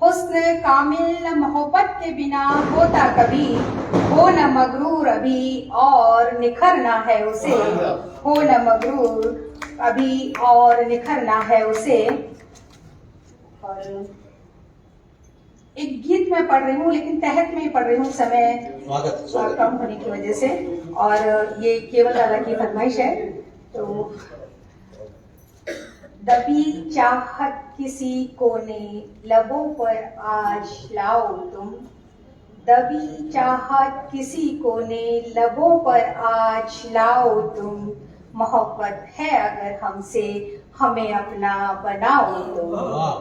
हुस्न कामिल न मोहब्बत के बिना होता कभी, हो न मगरूर अभी और निखरना है उसे, हो न मगरूर अभी और निखरना है उसे। और एक गीत मैं पढ़ रही हूँ लेकिन तहत में पढ़ रही हूँ, समय कम होने की वजह से, और ये केवल दादा की फरमाइश है। तो दबी चाहत किसी को ने लबों पर आज लाओ तुम, दबी चाहत किसी को ने लबों पर आज लाओ तुम, मोहब्बत है अगर हमसे हमें अपना बनाओ तुम,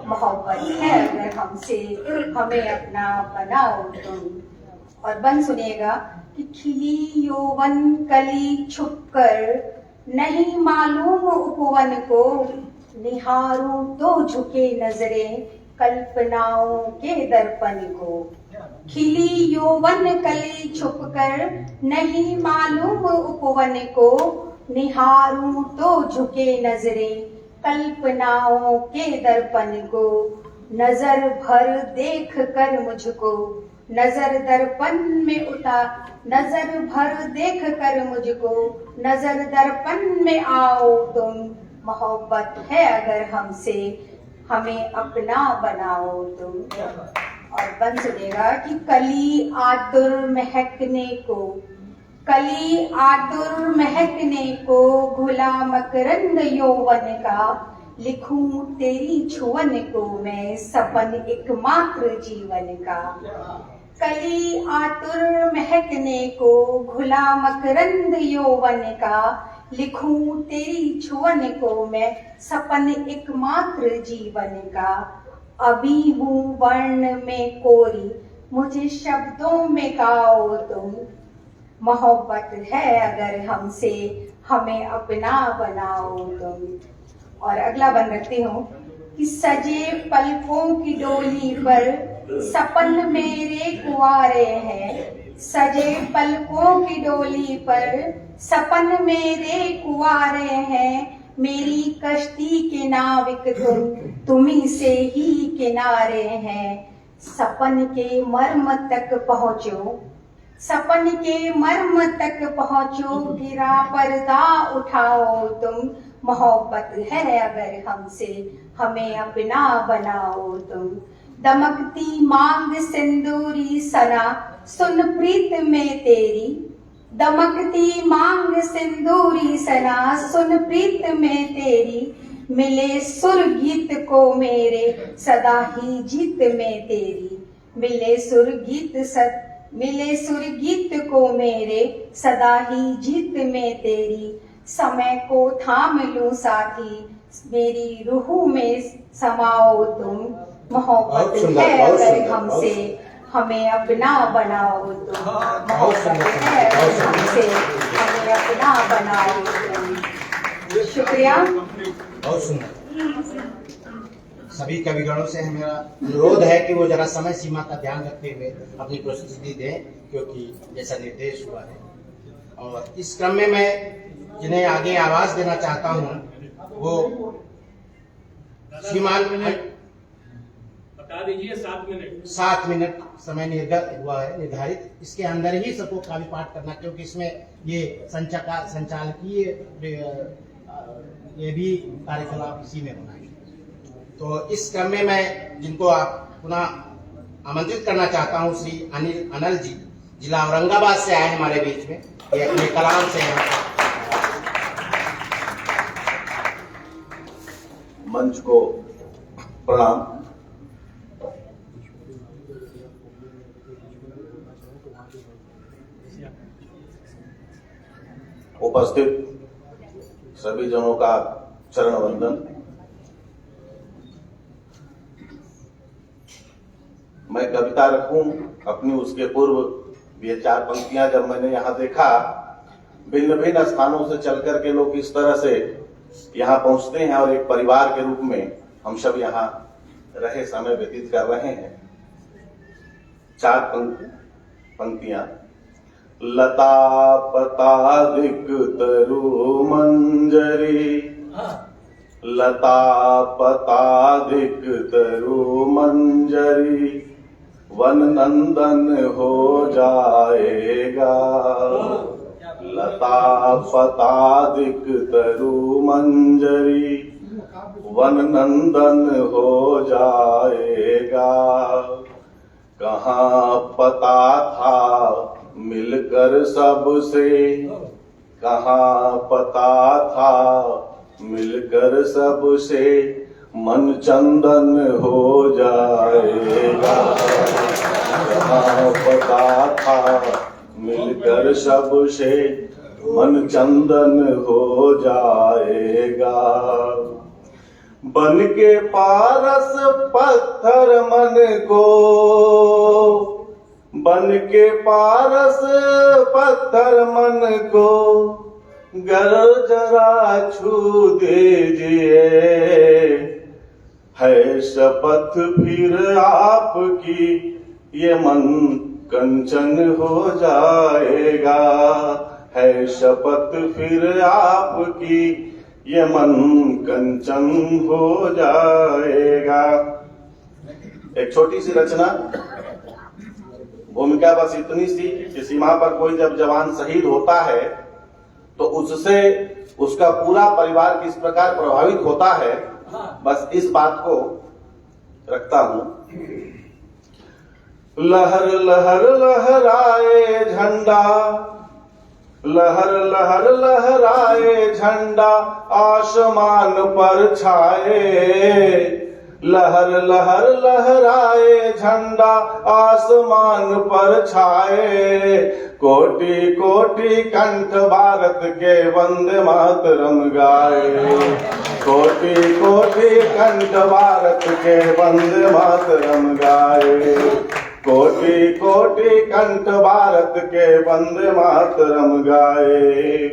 मोहब्बत है अगर हमसे हमें अपना बनाओ तुम। और बंद सुनिएगा कि खिली यौवन कली छुपकर नहीं मालूम उपवन को, निहारूं तो झुके नजरें कल्पनाओं के दर्पण को, खिली यौवन कली छुपकर नहीं मालूम उपवन को, निहारूं तो झुके नजरें कल्पनाओं के दर्पण को, नजर भर देख कर मुझको नजर दर्पण में उतार, नजर भर देख कर मुझको नजर दर्पण में आओ तुम, मोहब्बत है अगर हमसे हमें अपना बनाओ तुम। और बन सुनेगा कि कली आतुर महकने को, कली आतुर महकने को, घुला मकरंद यौवन का, लिखूं तेरी छुअन को मैं सपन एकमात्र जीवन का, कली आतुर महकने को, घुला मकरंद यौवन का, लिखूं तेरी छुअन को मैं सपन एकमात्र जीवन का, अभी हूँ वर्ण में कोरी मुझे शब्दों में गाओ तुम, मोहब्बत है अगर हमसे हमें अपना बनाओ तुम। और अगला बन रखती हूँ कि सजे पलकों की डोली पर सपन मेरे कुंवारे हैं, सजे पलकों की डोली पर सपन मेरे कुंवारे हैं, मेरी कश्ती के नाविक तुम, तुम्ही से ही किनारे हैं, सपन के मर्म तक पहुंचो, सपन के मर्म तक पहुंचो, गिरा पर्दा उठाओ तुम, मोहब्बत है अगर हमसे, हमें अपना बनाओ तुम। दमकती मांग सिंदूरी सना, सुन प्रीत में तेरी, दमकती मांग सिंदूरी सना, सुन प्रीत में तेरी, मिले सुर गीत को मेरे, सदा ही जीत में तेरी, मिले सुर गीत को मेरे, सदा ही जीत में तेरी। समय को थाम लूं साथी, मेरी रूह में समाओ तुम, मोहब्बत है अगर हमसे, हमें अपना बनाओ तुम, मोहब्बत है अगर हमसे, हमें अपना बनाओ तुम। शुक्रिया। बहुत सुंदर। सभी कविगणों से मेरा अनुरोध है कि वो जरा समय सीमा का ध्यान रखते हुए अपनी प्रस्तुति दें, क्योंकि जैसा निर्देश हुआ है। और इस क्रम में मैं जिन्हें आगे आवाज देना चाहता हूं वो श्रीमान, बता दीजिए 7 मिनट समय हुआ है निर्धारित। इसके अंदर ही सबको काव्य पाठ करना, क्योंकि इसमें ये संचालकीय ये भी कार्यकलाप इसी में होना है। तो इस क्रम में मैं जिनको आप पुनः आमंत्रित करना चाहता हूं, श्री अनिल जी, जिला औरंगाबाद से आए हमारे बीच में, ये अपने कलाम से मंच को प्रणाम। उपस्थित सभी जनों का चरण वंदन। मैं कविता रखूं अपनी, उसके पूर्व ये 4 पंक्तियां जब मैंने यहाँ देखा, भिन्न भिन्न स्थानों से चल करके लोग इस तरह से यहाँ पहुंचते हैं और एक परिवार के रूप में हम सब यहाँ रहे समय व्यतीत कर रहे हैं। 4 पंक्तियां। लता पताधिक तरु मंजरी, लता पताधिक तरु मंजरी, वन नंदन हो जाएगा। लता पताधिक तरु मंजरी, वन नंदन हो जाएगा। कहाँ पता था मिलकर सबसे, कहाँ पता था मिलकर सबसे, मन चंदन हो जाएगा। कहाँ पता था मिलकर सबसे, मन चंदन हो जाएगा। बन के पारस पत्थर मन को, बन के पारस पत्थर मन को, गर जरा छू दीजिए। है शपथ फिर आपकी, ये मन कंचन हो जाएगा। है शपथ फिर आपकी, ये मन कंचन हो जाएगा। एक छोटी सी रचना, भूमिका बस इतनी सी कि सीमा पर कोई जब जवान शहीद होता है तो उससे उसका पूरा परिवार किस प्रकार प्रभावित होता है, बस इस बात को रखता हूं। लहर लहर लहराए झंडा, लहर लहर लहराए झंडा, आसमान पर छाए। लहर लहर लहराए झंडा, आसमान पर छाए। कोटि कोटि कंठ भारत के वंदे मातरम गाए। कोटि कोटि कंठ भारत के वंदे मातरम गाए। कोटि कोटि कंठ भारत के वंदे मातरम गाए।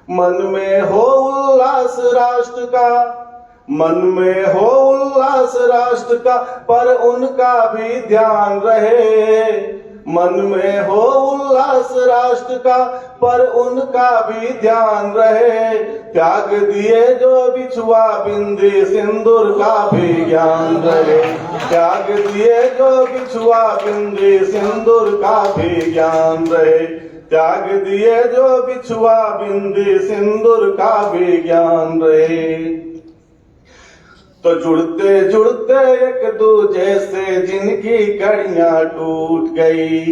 मन में हो उल्लास राष्ट्र का, मन में हो उल्लास राष्ट्र का, पर उनका भी ध्यान रहे। मन में हो उल्लास राष्ट्र का, पर उनका भी ध्यान रहे। त्याग दिए जो बिछुआ बिंदी, सिंदूर का भी ज्ञान रहे। त्याग दिए जो बिछुआ बिंदी, सिंदूर का भी ज्ञान रहे। त्याग दिए जो बिछुआ बिंदी, सिंदूर का भी ज्ञान रहे। तो जुड़ते जुड़ते एक दूजे से जिनकी कड़ियां टूट गई,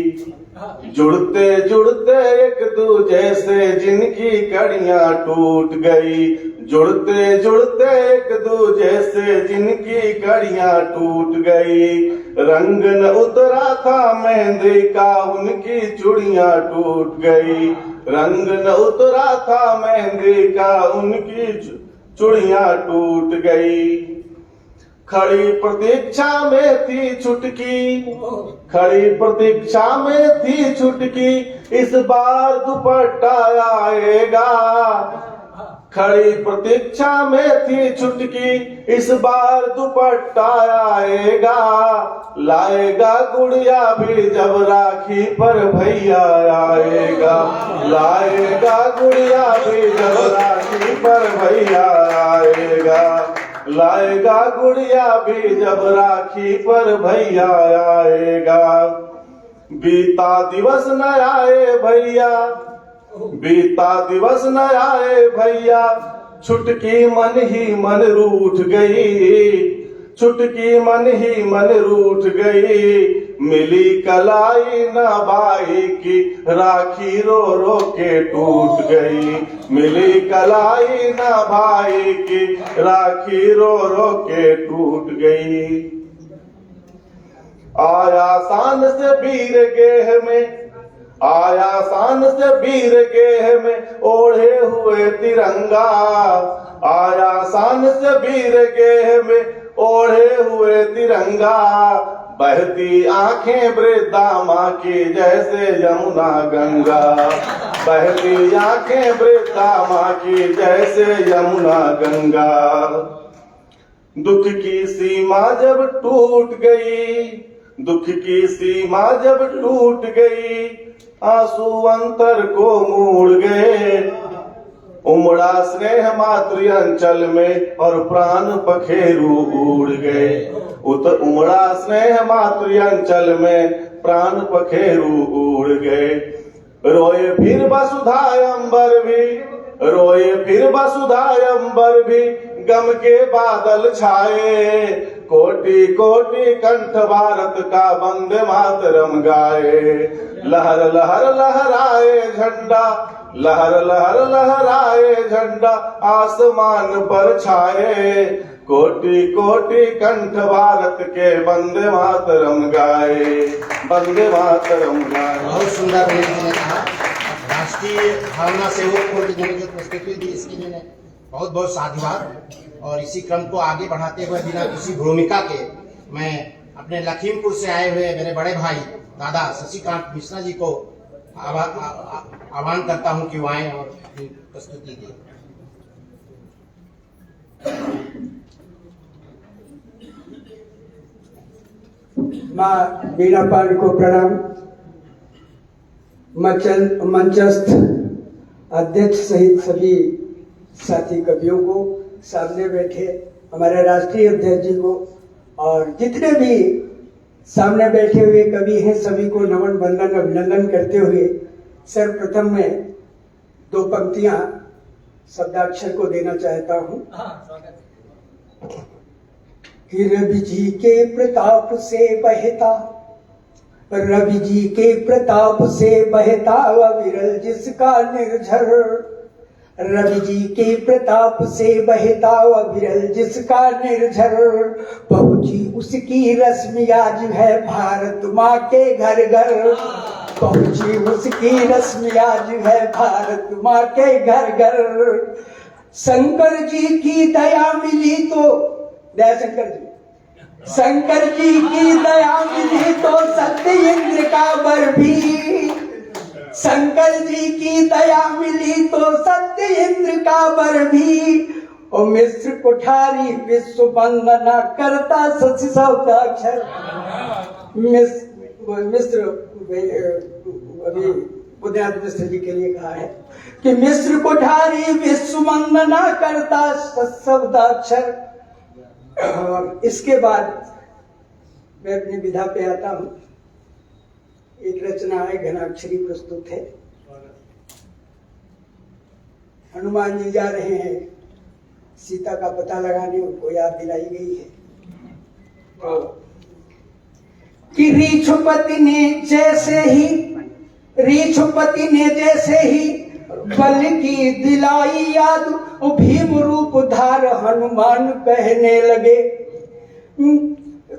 जुड़ते जुड़ते एक दूजे से जिनकी कड़ियां टूट गई, जुड़ते जुड़ते एक दूजे से जिनकी कड़ियां टूट गई। रंग न उतरा था मेहंदी का, उनकी चूड़ियां टूट गई। रंग न उतरा था मेहंदी का, उनकी चूड़ियां टूट गई। खड़ी प्रतीक्षा में थी छुटकी, खड़ी प्रतीक्षा में थी छुटकी, इस बार दुपट्टा आएगा। खड़ी प्रतीक्षा में थी छुटकी, इस बार दुपट्टा आएगा। लाएगा गुड़िया भी जब राखी पर भैया आएगा। लाएगा गुड़िया भी जब राखी पर भैया आएगा। लाएगा गुड़िया भी जब राखी पर भैया आएगा। बीता दिवस न आए भैया, बीता दिवस न आए भैया, छुटकी मन ही मन रूठ गई। छुटकी मन ही मन रूठ गई। मिली कलाई न बाई की, राखी रो रो के टूट गई। मिली कलाई न भाई की, राखी रो रो के टूट गई। आया शान से वीर गेह में, आया शान से वीर गेह में, ओढ़े हुए तिरंगा। आया शान से वीर गेह में, ओढ़े हुए तिरंगा। बहती आंखें वृद्धा माँ की जैसे यमुना गंगा। बहती आंखें वृद्धा माँ की जैसे यमुना गंगा। दुख की सीमा जब टूट गई, दुख की सीमा जब टूट गई, आंसू अंतर को मोड़ गए। उमड़ा स्नेह मातृ अंचल में और प्राण पखेरु उड़ गए। उमड़ा स्नेह मातृ अंचल में प्राण पखेरु उड़ गए। रोए फिर वसुधा अंबर भी, रोए फिर वसुधा अंबर भी, गम के बादल छाए। कोटि कोटि कंठ भारत का वंदे मातरम गाए। लहर लहर लहराए झंडा, लहर लहर लहराए झंडा, आसमान पर छाए। कोटि कोटि कंठ भारत के वंदे मातरम गाए। वंदे मातरम गाए। बहुत सुंदर ने कहा। राष्ट्रीय भावना से वो जो प्रस्तुति दी, इसके लिए बहुत बहुत साधुवाद। और इसी क्रम को आगे बढ़ाते हुए बिना किसी भूमिका के मैं अपने लखीमपुर से आए हुए मेरे बड़े भाई दादा शशिकांत मिश्रा जी को आह्वान करता हूं कि वो आए और प्रस्तुति दें। माँ बीना पाल को प्रणाम। मंचस्थ अध्यक्ष सहित सभी साथी कवियों को, सामने बैठे हमारे राष्ट्रीय अध्यक्ष जी को, और जितने भी सामने बैठे हुए कवि हैं सभी को नमन वंदन अभिनंदन करते हुए सर्वप्रथम मैं दो पंक्तियां शब्दाक्षर को देना चाहता हूं कि रवि जी के प्रताप से बहता, रवि जी के प्रताप से बहता अविरल जिसका निर्झर। रवि जी के प्रताप से बहता अविरल जिसका निर्झर। पहुंची उसकी रस्म आज है भारत माँ के घर घर। पहुंची उसकी रस्म आज है भारत माँ के घर घर। शंकर जी की दया मिली तो, दया शंकर जी, शंकर जी की दया मिली तो सत्य इंद्र का वर भी। शंकर जी की दया मिली तो सत्य इंद्र का वर भी। और मिश्र कुठारी विश्व वंदना करता शशि शब्दाक्षर। मिस्र अभी बुनियाद मिस्र जी के लिए कहा है कि मिस्र कोठारी विश्व वंदना करता शब्दाक्षर। और इसके बाद मैं अपनी विधा पे आता हूं। एक रचना है, घनाक्षरी प्रस्तुत है। हनुमान जी जा रहे हैं सीता का पता लगाने, उनको याद दिलाई गई है। तो कि रीछपति ने जैसे ही बल की दिलाई याद, भीम रूप धार हनुमान कहने लगे।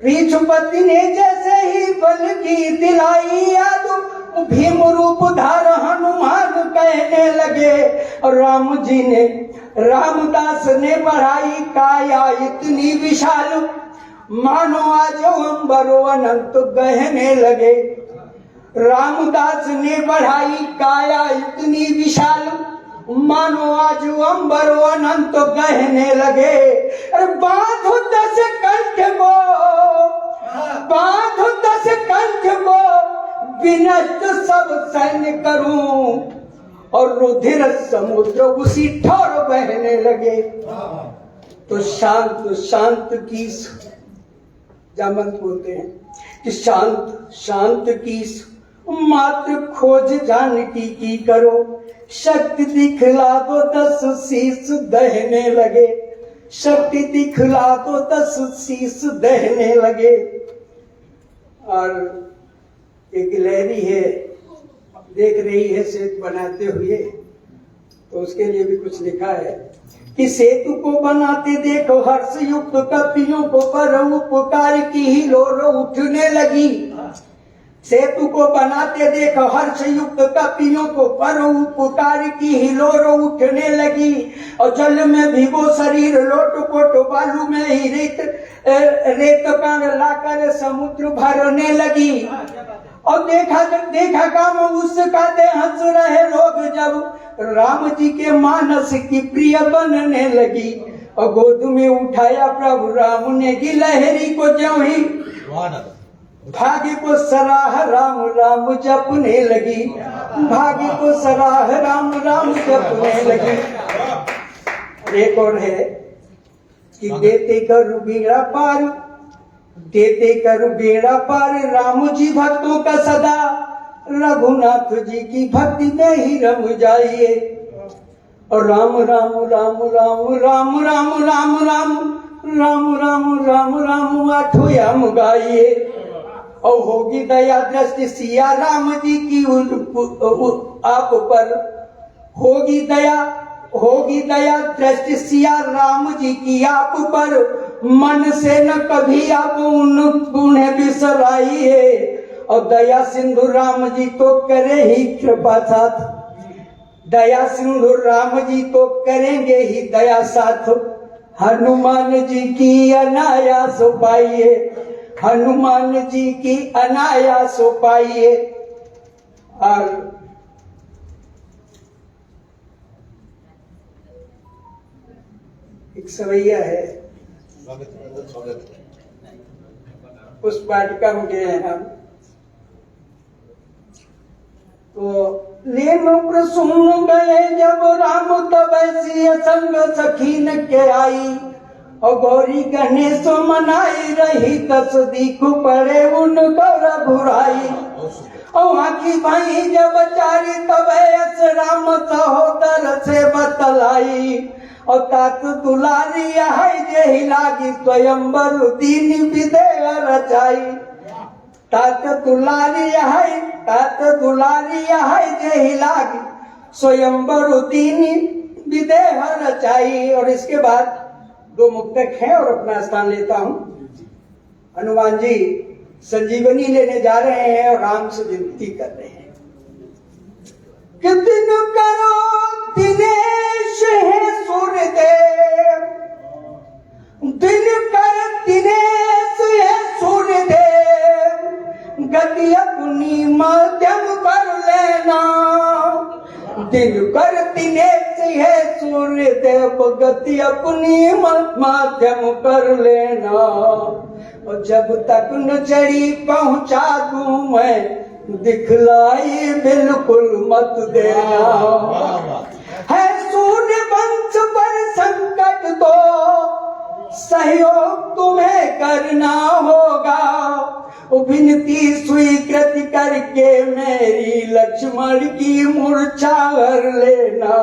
रीछपति ने जैसे ही बल की दिलाई याद, भीम रूप धार हनुमान कहने लगे। और रामदास ने बढ़ाई काया इतनी विशाल, मानो आज अंबरो अनंत गहने लगे। रामदास ने बढ़ाई काया इतनी विशाल, मानो आज अंबरो अनंत गहने लगे। अरे बांधो 10 कंठ को, विनष्ट सब सैन्य करूं, और रुधिर समुद्र उसी ठोर बहने लगे। तो शांत की जामंत बोलते हैं कि शांत की मात्र खोज जानकी की करो, शक्ति दिखला दो 10 शीश दहने लगे। शक्ति दिखला दो 10 शीश दहने लगे। और एक गिलहरी है, देख रही है सेतु बनाते हुए, तो उसके लिए भी कुछ लिखा है कि सेतु को बनाते देखो हर्ष युक्त कपियों को, पर उपकार की ही लोरो उठने लगी। सेतु को बनाते देखो हर्ष युक्त कपियों को, पर उपकार की ही लोरो उठने लगी। और जल में भिगो शरीर लोट पोट, बालू में ही रेत कण लाकर समुद्र भरने लगी। और देखा काम उसका दे हंस रहे लोग, जब राम जी के मानस की प्रिय बनने लगी। और गोद में उठाया प्रभु राम ने गिलहरी को, ज्यों ही भाग्य को सराह राम राम जपने लगी। भाग्य को सराह राम राम जपने लगी। एक और है कि देते करू बेड़ा पार, राम जी भक्तों का सदा, रघुनाथ जी की भक्ति में ही रम जाइए। और राम राम राम राम राम राम राम राम राम राम राम राम आठों याम गाइए। और होगी दया दृष्टि सिया राम जी की आप पर, होगी दया दृष्टि सिया राम जी की आप पर, मन से न कभी आप उन्हें बिसराइए। और दया सिंधु राम जी तो करे ही कृपा साथ, दया सिंधु राम जी तो करेंगे ही दया साथ। हनुमान जी की अनायास पाइए, हनुमान जी की अनायास पाइए। और एक सवैया है, उस वाटिका में गए हैं हम, तो लेन प्रसून गए जब राम तब ऐसी संग सखीन के आई। और गौरी गणेश मनाई रही 10 दीख पड़े उन गौर बुराई। और आखी भाई जब चारी तब ऐस राम सहोदर से बतलाई। और तात दुलारी है जेहि लागी स्वयंवर दीन विदेह रचाई। तात दुलारी है जेहि लागी स्वयंवर दीन विदेह रचाई। और इसके बाद 2 मुक्तक हैं और अपना स्थान लेता हूं। हनुमान जी संजीवनी लेने जा रहे हैं और राम से विनती कर रहे हैं कि दिन करो दिनेश है सूर्यदेव, दिन कर दिनेश है सूर्यदेव, गति अपनी मध्यम कर लेना। दिन कर दिनेश है सूर्यदेव, गति अपनी मध्यम कर लेना। और जब तक न जड़ी पहुंचा दूं मैं दिखलाई बिल्कुल मत देना। है शून्य वंश पर संकट तो सहयोग तुम्हें करना होगा। विनती स्वीकृत करके मेरी लक्ष्मण की मूर्छा हर लेना।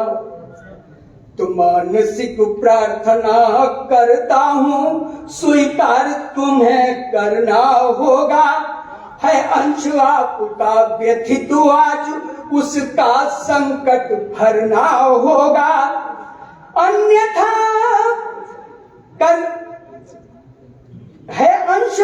तो मानसिक प्रार्थना करता हूँ स्वीकार तुम्हें करना होगा। है अंश आपका व्यथित आज उसका संकट भरना होगा। अन्यथा कर है अंश